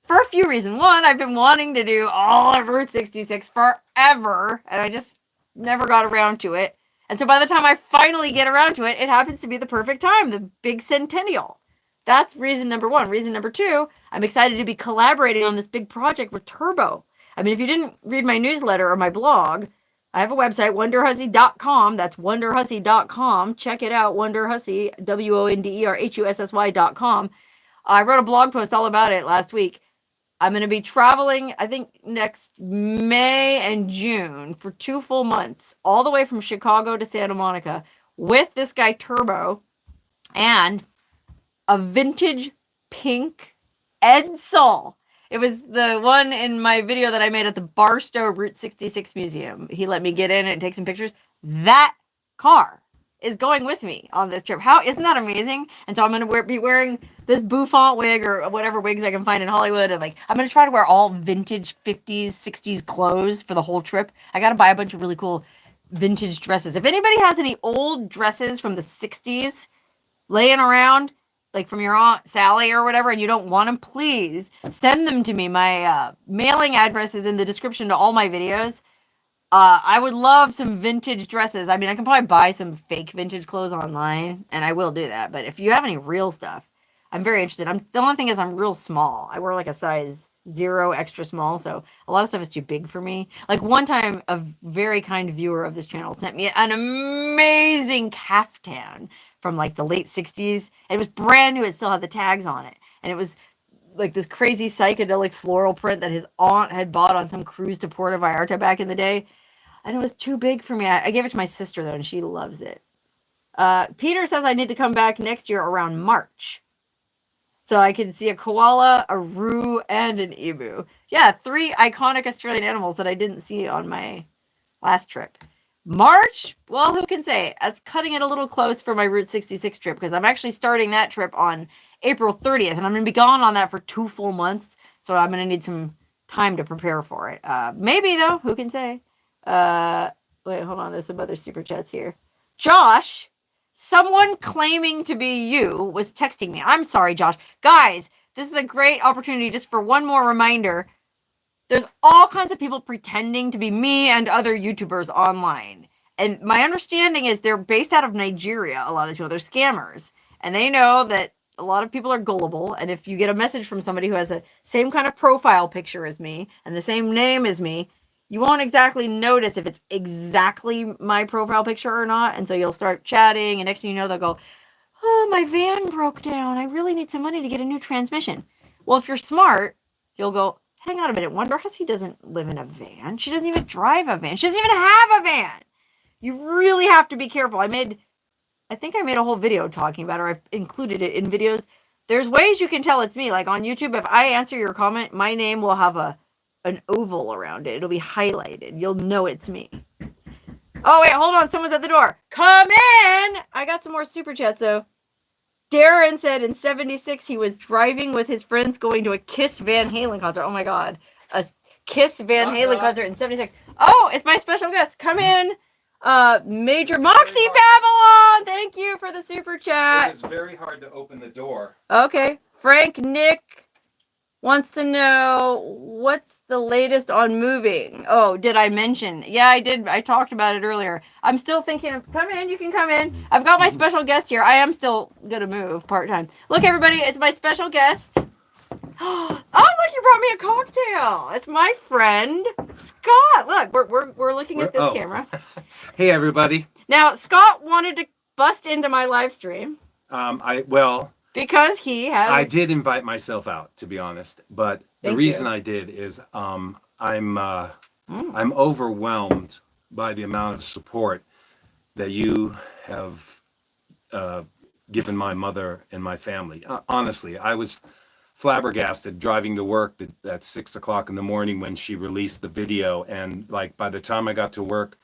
for a few reasons. One, I've been wanting to do all of Route 66 forever, and I just never got around to it. And so by the time I finally get around to it, it happens to be the perfect time, the big centennial. That's reason number one. Reason number two, I'm excited to be collaborating on this big project with Turbo. I mean, if you didn't read my newsletter or my blog, I have a website, wonderhussy.com. That's wonderhussy.com. Check it out, wonderhussy, WONDERHUSSY.com. I wrote a blog post all about it last week. I'm going to be traveling, I think, next May and June for 2 full months, all the way from Chicago to Santa Monica with this guy Turbo and a vintage pink Edsel. It was the one in my video that I made at the Barstow Route 66 Museum. He let me get in and take some pictures. That car is going with me on this trip. Isn't that amazing? And so I'm going to be wearing this bouffant wig or whatever wigs I can find in Hollywood. And I'm going to try to wear all vintage 50s, 60s clothes for the whole trip. I got to buy a bunch of really cool vintage dresses. If anybody has any old dresses from the 60s laying around, like from your Aunt Sally or whatever, and you don't want them, please send them to me. My mailing address is in the description to all my videos. I would love some vintage dresses. I mean, I can probably buy some fake vintage clothes online, and I will do that. But if you have any real stuff, I'm very interested. The only thing is I'm real small. I wear like a size 0 extra small, so a lot of stuff is too big for me. Like one time, a very kind viewer of this channel sent me an amazing caftan from like the late 60s. It was brand new. It still had the tags on it. And it was like this crazy psychedelic floral print that his aunt had bought on some cruise to Puerto Vallarta back in the day. And it was too big for me. I gave it to my sister, though, and she loves it. Peter says I need to come back next year around March. So I can see a koala, a roo, and an emu. Yeah, 3 iconic Australian animals that I didn't see on my last trip. March? Well, who can say? That's cutting it a little close for my Route 66 trip because I'm actually starting that trip on April 30th, and I'm going to be gone on that for 2 full months. So I'm going to need some time to prepare for it. Maybe, though. Who can say? Wait, hold on. There's some other super chats here. Josh, someone claiming to be you was texting me. I'm sorry, Josh. Guys, this is a great opportunity just for one more reminder. There's all kinds of people pretending to be me and other YouTubers online. And my understanding is they're based out of Nigeria, a lot of these people. They're scammers. And they know that a lot of people are gullible. And if you get a message from somebody who has the same kind of profile picture as me and the same name as me, you won't exactly notice if it's exactly my profile picture or not. And so you'll start chatting, and next thing you know, they'll go, oh, my van broke down. I really need some money to get a new transmission. Well, if you're smart, you'll go, hang on a minute. Wonder Hussy doesn't live in a van. She doesn't even drive a van. She doesn't even have a van. You really have to be careful. I think I made a whole video talking about it, or I've included it in videos. There's ways you can tell it's me. Like on YouTube, if I answer your comment, my name will have an oval around it. It'll be highlighted. You'll know it's me. Oh, wait, hold on. Someone's at the door. Come in. I got some more super chats, though. Darren said in 76 he was driving with his friends going to a Kiss Van Halen concert. Oh, my God. A Kiss Van Halen concert in 76. Oh, it's my special guest. Come in. Major Moxie Babylon. Thank you for the super chat. It is very hard to open the door. Okay. Frank, Nick, wants to know what's the latest on moving. Oh, did I mention? Yeah, I did. I talked about it earlier. I'm still thinking of come in. You can come in. I've got my special guest here. I am still gonna move part time. Look, everybody, it's my special guest. Oh, look, you brought me a cocktail. It's my friend Scott. Look, we're looking at this camera. Hey, everybody. Now, Scott wanted to bust into my live stream. Because he has. I did invite myself out, to be honest. But the reason I did is I'm overwhelmed by the amount of support that you have given my mother and my family. Honestly, I was flabbergasted driving to work at 6 o'clock in the morning when she released the video, and like by the time I got to work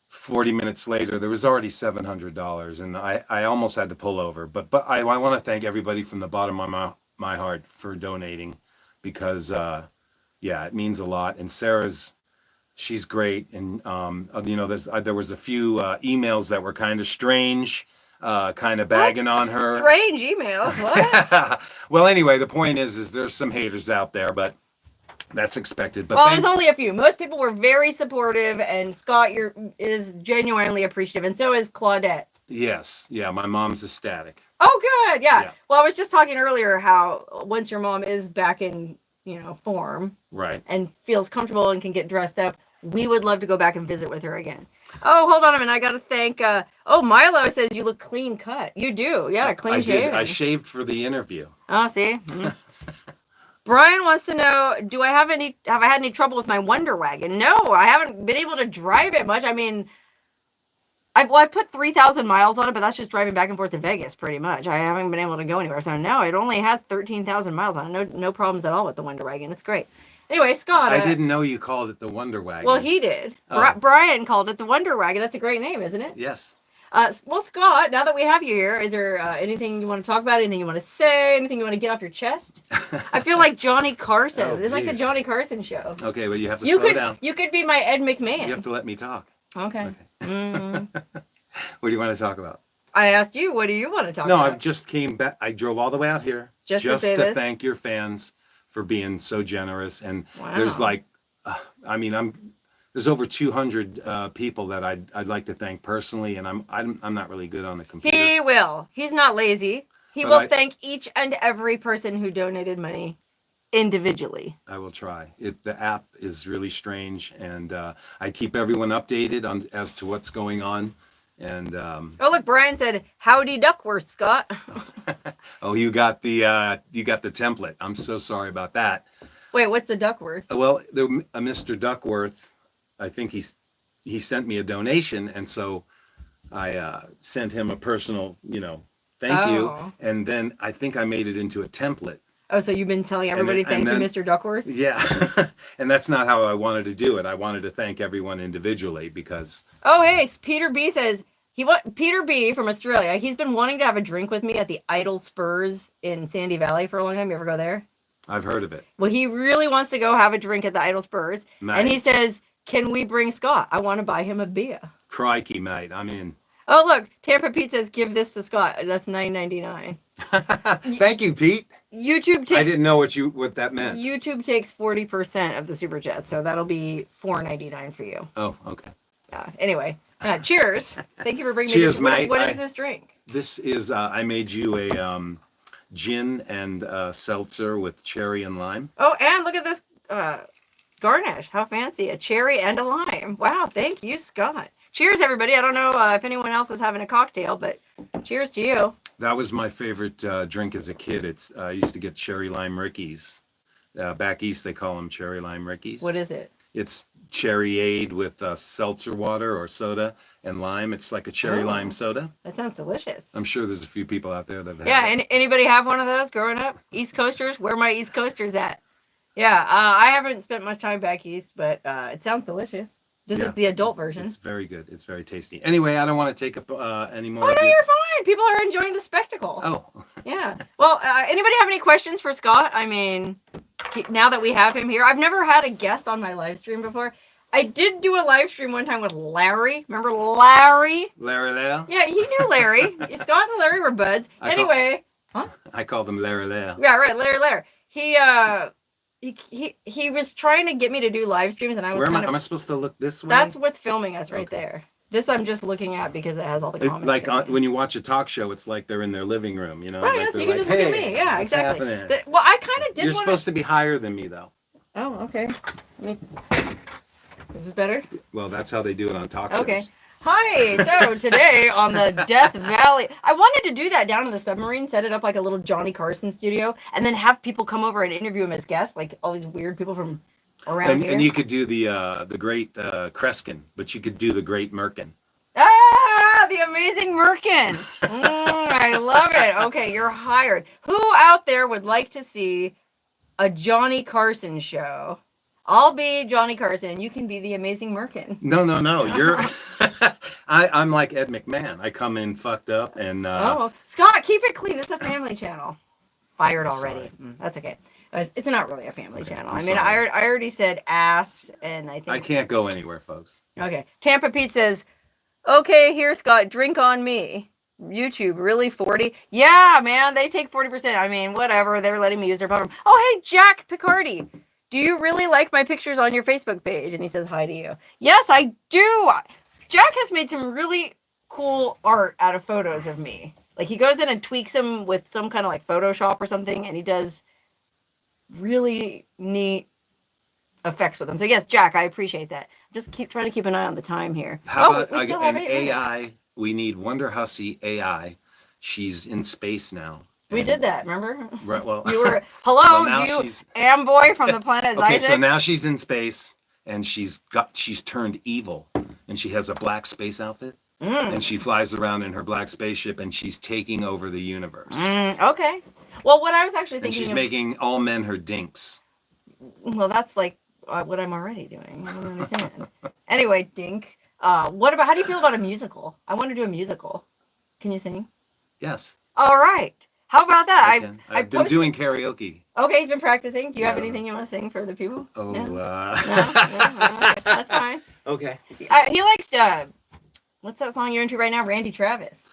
40 minutes later there was already $700, and I almost had to pull over, but I want to thank everybody from the bottom of my heart for donating, because yeah, it means a lot. And she's great, and you know, there was a few emails that were kind of strange, kind of bagging on her. Strange emails? What? Well, anyway, the point is there's some haters out there, but that's expected. But well, there's only a few. Most people were very supportive, and Scott is genuinely appreciative, and so is Claudette. Yes, yeah, my mom's ecstatic. Oh, good, yeah. Well, I was just talking earlier how once your mom is back in, form, right, and feels comfortable and can get dressed up, we would love to go back and visit with her again. Oh, hold on a minute. I got to thank. Milo says you look clean cut. You do, yeah, clean shaven. I shaved for the interview. Oh, see. Brian wants to know, have I had any trouble with my Wonder Wagon? No, I haven't been able to drive it much. I mean, I put 3,000 miles on it, but that's just driving back and forth to Vegas pretty much. I haven't been able to go anywhere. So no, it only has 13,000 miles on it. No problems at all with the Wonder Wagon. It's great. Anyway, Scott. I didn't know you called it the Wonder Wagon. Well, he did. Oh. Brian called it the Wonder Wagon. That's a great name, isn't it? Yes. Well, Scott, now that we have you here, is there anything you want to talk about? Anything you want to say? Anything you want to get off your chest? I feel like Johnny Carson. It's like the Johnny Carson show. Okay, well, you have to slow down. You could be my Ed McMahon. You have to let me talk. Okay. What do you want to talk about? I asked you, what do you want to talk about? No, I just came back. I drove all the way out here just to thank your fans for being so generous. And there's like, there's over 200 people that I'd like to thank personally, and I'm not really good on the computer. He will. He's not lazy. He will thank each and every person who donated money individually. I will try. The app is really strange, and I keep everyone updated as to what's going on. And oh, look, Brian said, "Howdy Duckworth, Scott." Oh, you got the template. I'm so sorry about that. Wait, what's the Duckworth? Well, Mr. Duckworth, I think he sent me a donation, and so I sent him a personal, thank you, and then I think I made it into a template. Oh, so you've been telling everybody thank you, Mr. Duckworth? Yeah, and that's not how I wanted to do it. I wanted to thank everyone individually because. Oh, hey, Peter B says Peter B from Australia. He's been wanting to have a drink with me at the Idle Spurs in Sandy Valley for a long time. You ever go there? I've heard of it. Well, he really wants to go have a drink at the Idle Spurs, and he says, "Can we bring Scott? I want to buy him a beer." Crikey, mate! I'm in. Oh, look, Tampa Pete says, "Give this to Scott." That's $9.99. Thank you, Pete. YouTube takes. I didn't know what that meant. YouTube takes 40% of the super chat, so that'll be $4.99 for you. Oh, okay. Anyway, cheers. Thank you for bringing cheers, me. Mate. What is this drink? This is I made you a gin and seltzer with cherry and lime. Oh, and look at this garnish. How fancy! A cherry and a lime. Wow, thank you, Scott. Cheers, everybody. I don't know if anyone else is having a cocktail, but cheers to you. That was my favorite drink as a kid. I used to get cherry lime rickies. Back east, they call them cherry lime rickies. What is it? It's cherryade with seltzer water or soda and lime. It's like a cherry lime soda. That sounds delicious. I'm sure there's a few people out there that have it. Anybody have one of those growing up? East Coasters? Where are my East Coasters at? Yeah, I haven't spent much time back east, but it sounds delicious. This is the adult version. It's very good. It's very tasty. Anyway, I don't want to take up any more. Oh, no, you're fine. People are enjoying the spectacle. Oh. Yeah. Well, anybody have any questions for Scott? I mean, now that we have him here, I've never had a guest on my live stream before. I did do a live stream one time with Larry. Remember Larry? Larry Lair? Yeah, he knew Larry. Scott and Larry were buds. I call them Larry Lair. Yeah, right, Larry Lair. he was trying to get me to do live streams, and I was Where am I? kind Am I of. supposed to look this way? That's what's filming us right Okay. there. This I'm just looking at because it has all the comments. Like coming in. when you watch a talk show, it's like they're in their living room, you know? Right, like yes, they're you can like, just look at "Hey, me. Yeah, what's exactly. happening?" Well, I kind of did You're want supposed to be higher than me, though. Oh, okay. Is this better? Well, that's how they do it on talk shows. Okay. Hi. So today on the Death Valley, I wanted to do that down in the submarine, set it up like a little Johnny Carson studio, and then have people come over and interview him as guests, like all these weird people from around here. And you could do the great Kreskin, but you could do the great Merkin. Ah, the amazing Merkin. I love it. Okay, you're hired. Who out there would like to see a Johnny Carson show? I'll be Johnny Carson, and you can be the amazing Merkin. No. You're. I'm like Ed McMahon. I come in fucked up and. Scott, keep it clean. This is a family channel. Fired I'm already. That's okay. It's not really a family channel. I'm I mean, sorry. I already said ass, and I think I can't go anywhere, folks. Okay. Tampa Pete says, "Okay, here, Scott, drink on me." YouTube, really 40? Yeah, man, they take 40%. I mean, whatever. They're letting me use their platform. Oh, hey, Jack Picardi. Do you really like my pictures on your Facebook page? And he says hi to you. Yes, I do. Jack has made some really cool art out of photos of me. Like, he goes in and tweaks them with some kind of like Photoshop or something, and he does really neat effects with them. So yes, Jack, I appreciate that. Just trying to keep an eye on the time here. How about we still have an 8 minutes. AI? We need Wonder Hussy AI. She's in space now. We did that, remember? Right. Well, You were hello, Well, now you she's- Amboy from the planet okay. Isaac. So now she's in space, and she's turned evil, and she has a black space outfit, and she flies around in her black spaceship, and she's taking over the universe. Okay. Well, what I was actually And thinking she's of, making all men her dinks. well, that's like what I'm already doing. I don't understand. Anyway, Dink. What about how do you feel about a musical? I want to do a musical. Can you sing? Yes. All right. How about that? I've been doing karaoke. Okay, he's been practicing. Do you have Yeah. anything you want to sing for the people? Oh, No? No? Okay, that's fine. okay. He likes what's that song you're into right now? Randy Travis.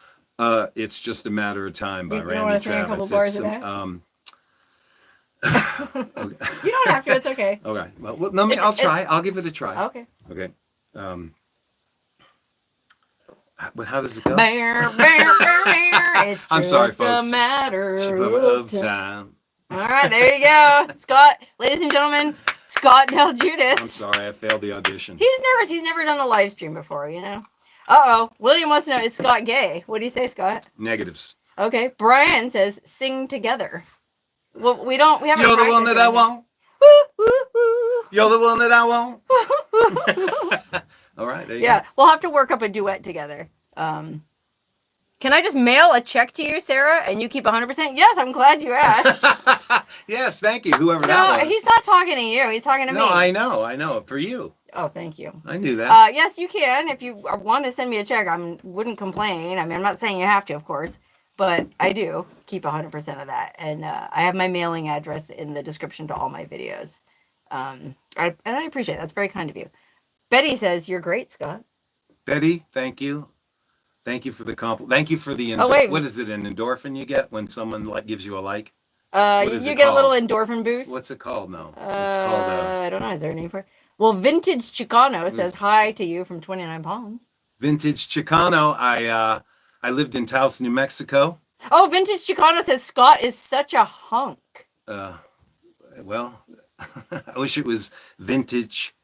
It's Just a Matter of Time by You don't Randy wanna sing a Travis. couple bars It's of that? Okay. You don't have to. It's okay. Okay. Well, no, I'll try. I'll give it a try. Okay. Okay. How does it go? Bear, bear, bear, bear. It's I'm sorry, just folks. a matter Of of time. time. All right, there you go, Scott. Ladies and gentlemen, Scott Del I'm Judas. sorry, I failed the audition. He's nervous. He's never done a live stream before, you know. Uh-oh. William wants to know, is Scott gay? What do you say, Scott? Negatives. Okay. Brian says, sing together. Well, we haven't You're the one practiced that I anything. want. Woo, woo, woo. You're the one that I want. All right. There you Yeah, we'll have to work up a duet together. Can I just mail a check to you, Sarah, and you keep 100%? Yes, I'm glad you asked. go. Yes, thank you, whoever No, that was. he's not talking to you. He's talking to No, me. I know. For you. Oh, thank you. I knew that. Yes, you can. If you want to send me a check, I wouldn't complain. I mean, I'm not saying you have to, of course, but I do keep 100% of that. And I have my mailing address in the description to all my videos. And I appreciate it. That's very kind of you. Betty says, you're great, Scott. Betty, thank you. Thank you for the compliment. Thank you for the. Oh, wait. What is it? An endorphin you get when someone gives you a like? You is it get a little called? endorphin boost. What's it called now? It's called. I don't know. Is there a name for it? Well, Vintage Chicano says hi to you from 29 Palms. Vintage Chicano. I lived in Taos, New Mexico. Oh, Vintage Chicano says Scott is such a hunk. Well, I wish it was vintage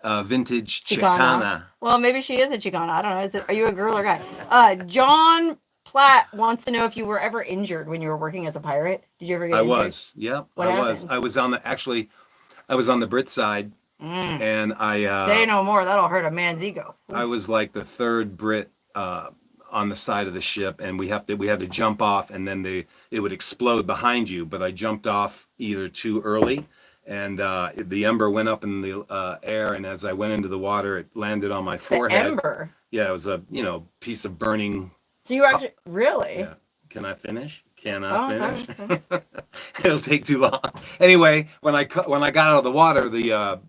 Chicana. Well, maybe she is a Chicana. I don't know. Are you a girl or guy? John Platt wants to know if you were ever injured when you were working as a pirate. Did you ever get I injured? was. Yep. What I was. happened? I was on the Brit side, and I. Say no more. That'll hurt a man's ego. I was like the third Brit on the side of the ship, and we had to jump off, and then it would explode behind you. But I jumped off either too early, and the ember went up in the air, and as I went into the water, it landed on my The forehead. ember. Yeah, it was a piece of burning. So you actually really? Yeah. Can I finish? Can Oh, I sorry. finish? It'll take too long. Anyway, when I got out of the water, the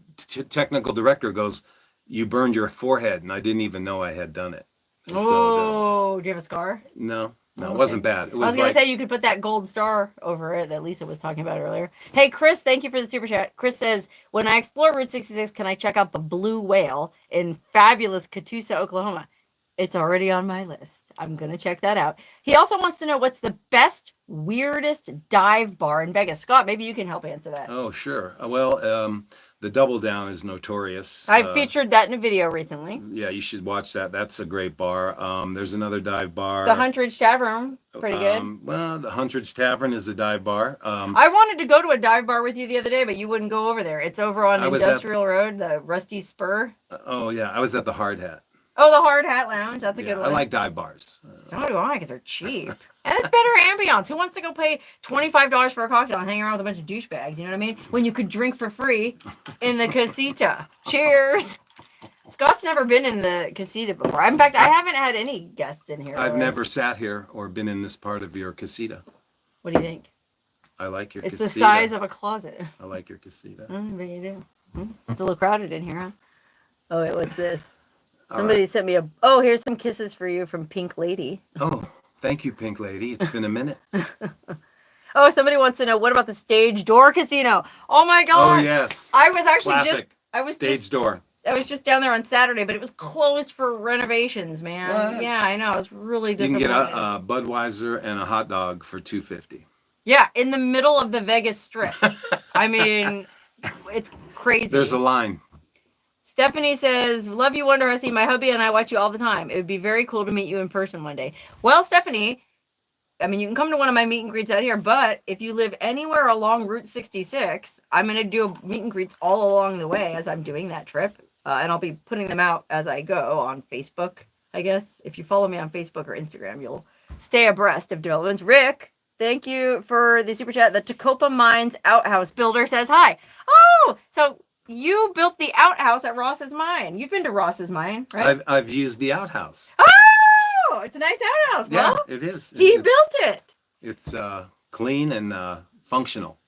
technical director goes, "You burned your forehead," and I didn't even know I had done it. And Oh, do you have a scar? no, No, it wasn't bad. It I was was going like, to say you could put that gold star over it that Lisa was talking about earlier. Hey, Chris, thank you for the super chat. Chris says, when I explore Route 66, can I check out the Blue Whale in fabulous Catoosa, Oklahoma? It's already on my list. I'm going to check that out. He also wants to know what's the best, weirdest dive bar in Vegas. Scott, maybe you can help answer that. oh, sure. Well, the Double Down is notorious. I featured that in a video recently. Yeah, you should watch that. That's a great bar. There's another dive bar. The Huntridge Tavern, pretty good. Well, the Huntridge Tavern is a dive bar. I wanted to go to a dive bar with you the other day, but you wouldn't go over there. It's over on Industrial Road, the Rusty Spur. Oh, yeah. I was at the Hard Hat. Oh, the Hard Hat Lounge. That's a good one. I like dive bars. So do I, because they're cheap. And it's better ambiance. Who wants to go pay $25 for a cocktail and hang around with a bunch of douchebags? You know what I mean? When you could drink for free in the casita. Cheers. Scott's never been in the casita before. In fact, I haven't had any guests in here. I've never sat here or been in this part of your casita. What do you think? I like your casita. It's the size of a closet. I like your casita. But you do. It's a little crowded in here, huh? Oh, wait, what's this? Somebody sent me a... Oh, here's some kisses for you from Pink Lady. Oh, thank you, Pink Lady. It's been a minute. Oh, somebody wants to know, what about the Stage Door Casino? Oh, my God. Oh, yes. I was actually Classic. Stage Door. I was just down there on Saturday, but it was closed for renovations, man. What? Yeah, I know. I was really You can disappointed. get a Budweiser and a hot dog for $2.50. Yeah, in the middle of the Vegas Strip. I mean, it's crazy. There's a line. Stephanie says, love you, Wonder Hussy. My hubby and I watch you all the time. It would be very cool to meet you in person one day. Well, Stephanie, I mean, you can come to one of my meet and greets out here, but if you live anywhere along Route 66, I'm going to do meet and greets all along the way as I'm doing that trip. And I'll be putting them out as I go on Facebook, I guess. If you follow me on Facebook or Instagram, you'll stay abreast of developments. Rick, thank you for the super chat. The Tacopa Mines Outhouse Builder says hi. Oh, so you built the outhouse at Ross's Mine. You've been to Ross's Mine, right? I've used the outhouse. Oh, it's a nice outhouse, bro. Yeah, it is. He built it. It's clean and functional.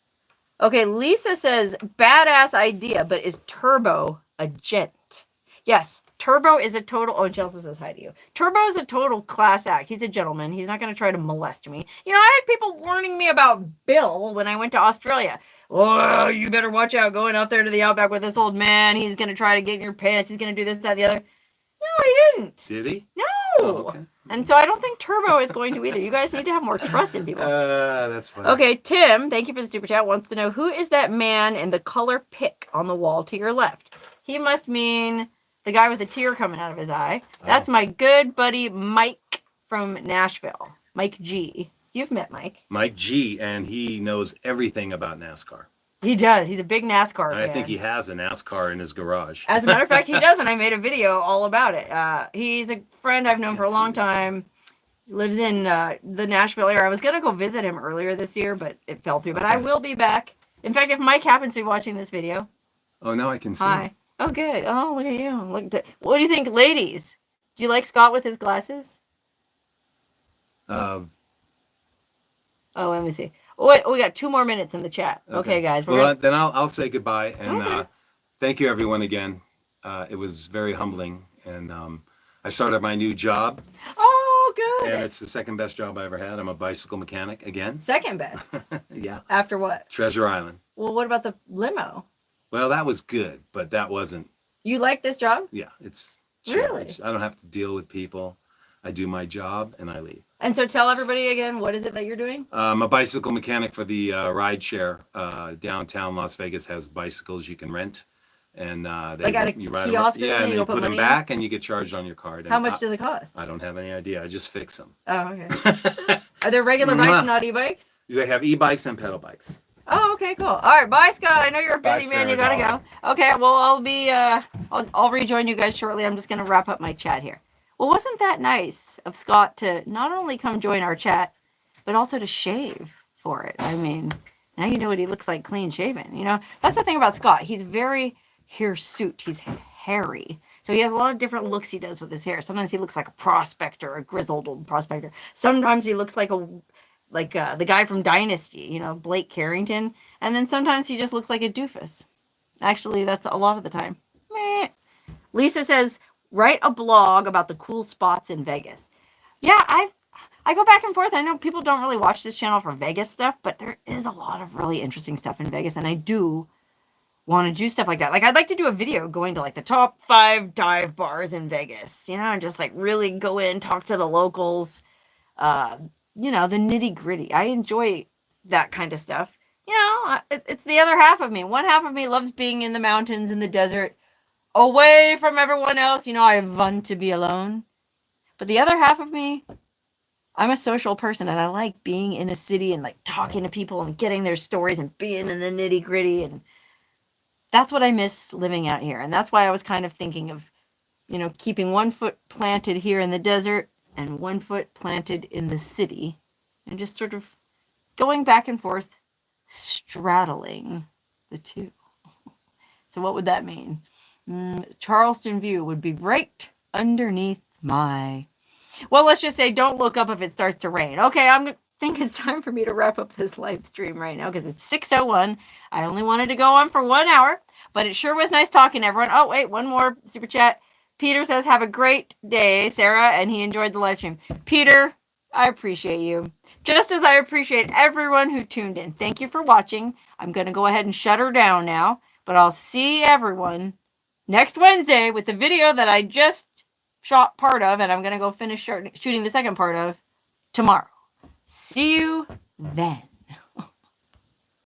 Okay, Lisa says, badass idea, but is Turbo a gent? Yes, Turbo is a total... Oh, Chelsea says hi to you. Turbo is a total class act. He's a gentleman. He's not going to try to molest me. You know, I had people warning me about Bill when I went to Australia. Oh, you better watch out going out there to the outback with this old man. He's going to try to get in your pants. He's going to do this, that, the other. No, he didn't. Did he? No. Oh, okay. And so I don't think Turbo is going to either. You guys need to have more trust in people. That's funny. Okay, Tim, thank you for the super chat, wants to know, who is that man in the color pick on the wall to your left? He must mean the guy with a tear coming out of his eye. That's my good buddy Mike from Nashville. Mike G. You've met Mike. Mike G, and he knows everything about NASCAR. He does. He's a big NASCAR fan. I think he has a NASCAR in his garage. As a matter of fact, he does, and I made a video all about it. He's a friend I've known for a long time. Lives in the Nashville area. I was going to go visit him earlier this year, but it fell through. But I will be back. In fact, if Mike happens to be watching this video. Oh, now I can see. Hi. Oh, good. Oh, look at you. What do you think, ladies? Do you like Scott with his glasses? Oh, let me see. Wait, we got 2 more minutes in the chat. Okay, guys. Then I'll say goodbye, and thank you everyone again. It was very humbling, and I started my new job. Oh, good. And it's the second best job I ever had. I'm a bicycle mechanic again. Second best. Yeah. After what? Treasure Island. Well, what about the limo? Well, that was good, but that wasn't. You like this job? Yeah, it's really. I don't have to deal with people. I do my job and I leave. And so tell everybody again, what is it that you're doing? I'm a bicycle mechanic for the ride share. Downtown Las Vegas has bicycles you can rent. And they got a kiosk, yeah, and you put them back and you get charged on your card. How much does it cost? I don't have any idea. I just fix them. Oh, okay. Are there regular bikes, not e-bikes? They have e-bikes and pedal bikes. Oh, okay, cool. All right, bye, Scott. I know you're a busy man. Sarah, you gotta go. Okay, well, I'll rejoin you guys shortly. I'm just gonna wrap up my chat here. Well, wasn't that nice of Scott to not only come join our chat, but also to shave for it? I mean, now you know what he looks like clean shaven. You know, that's the thing about Scott. He's very hirsute. He's hairy. So he has a lot of different looks he does with his hair. Sometimes he looks like a prospector, a grizzled old prospector. Sometimes he looks like the guy from Dynasty, you know, Blake Carrington. And then sometimes he just looks like a doofus. Actually, that's a lot of the time. Meh. Lisa says, write a blog about the cool spots in Vegas. Yeah, I've I go back and forth. I know people don't really watch this channel for Vegas stuff, but there is a lot of really interesting stuff in Vegas, and I do want to do stuff like that. Like, I'd like to do a video going to like the top 5 dive bars in Vegas, you know, and just like really go in, talk to the locals, you know, the nitty gritty. I enjoy that kind of stuff. You know, it's the other half of me. One half of me loves being in the mountains, in the desert, away from everyone else. You know, I want to be alone. But the other half of me, I'm a social person, and I like being in a city and like talking to people and getting their stories and being in the nitty gritty. And that's what I miss living out here. And that's why I was kind of thinking of, you know, keeping one foot planted here in the desert and one foot planted in the city, and just sort of going back and forth, straddling the two. So what would that mean? Charleston View would be right underneath my... Well, let's just say don't look up if it starts to rain. Okay, I think it's time for me to wrap up this live stream right now because it's 6:01. I only wanted to go on for 1 hour, but it sure was nice talking to everyone. Oh, wait, one more super chat. Peter says, have a great day, Sarah, and he enjoyed the live stream. Peter, I appreciate you. Just as I appreciate everyone who tuned in. Thank you for watching. I'm going to go ahead and shut her down now, but I'll see everyone next Wednesday with the video that I just shot part of, and I'm going to go finish shooting the second part of tomorrow. See you then.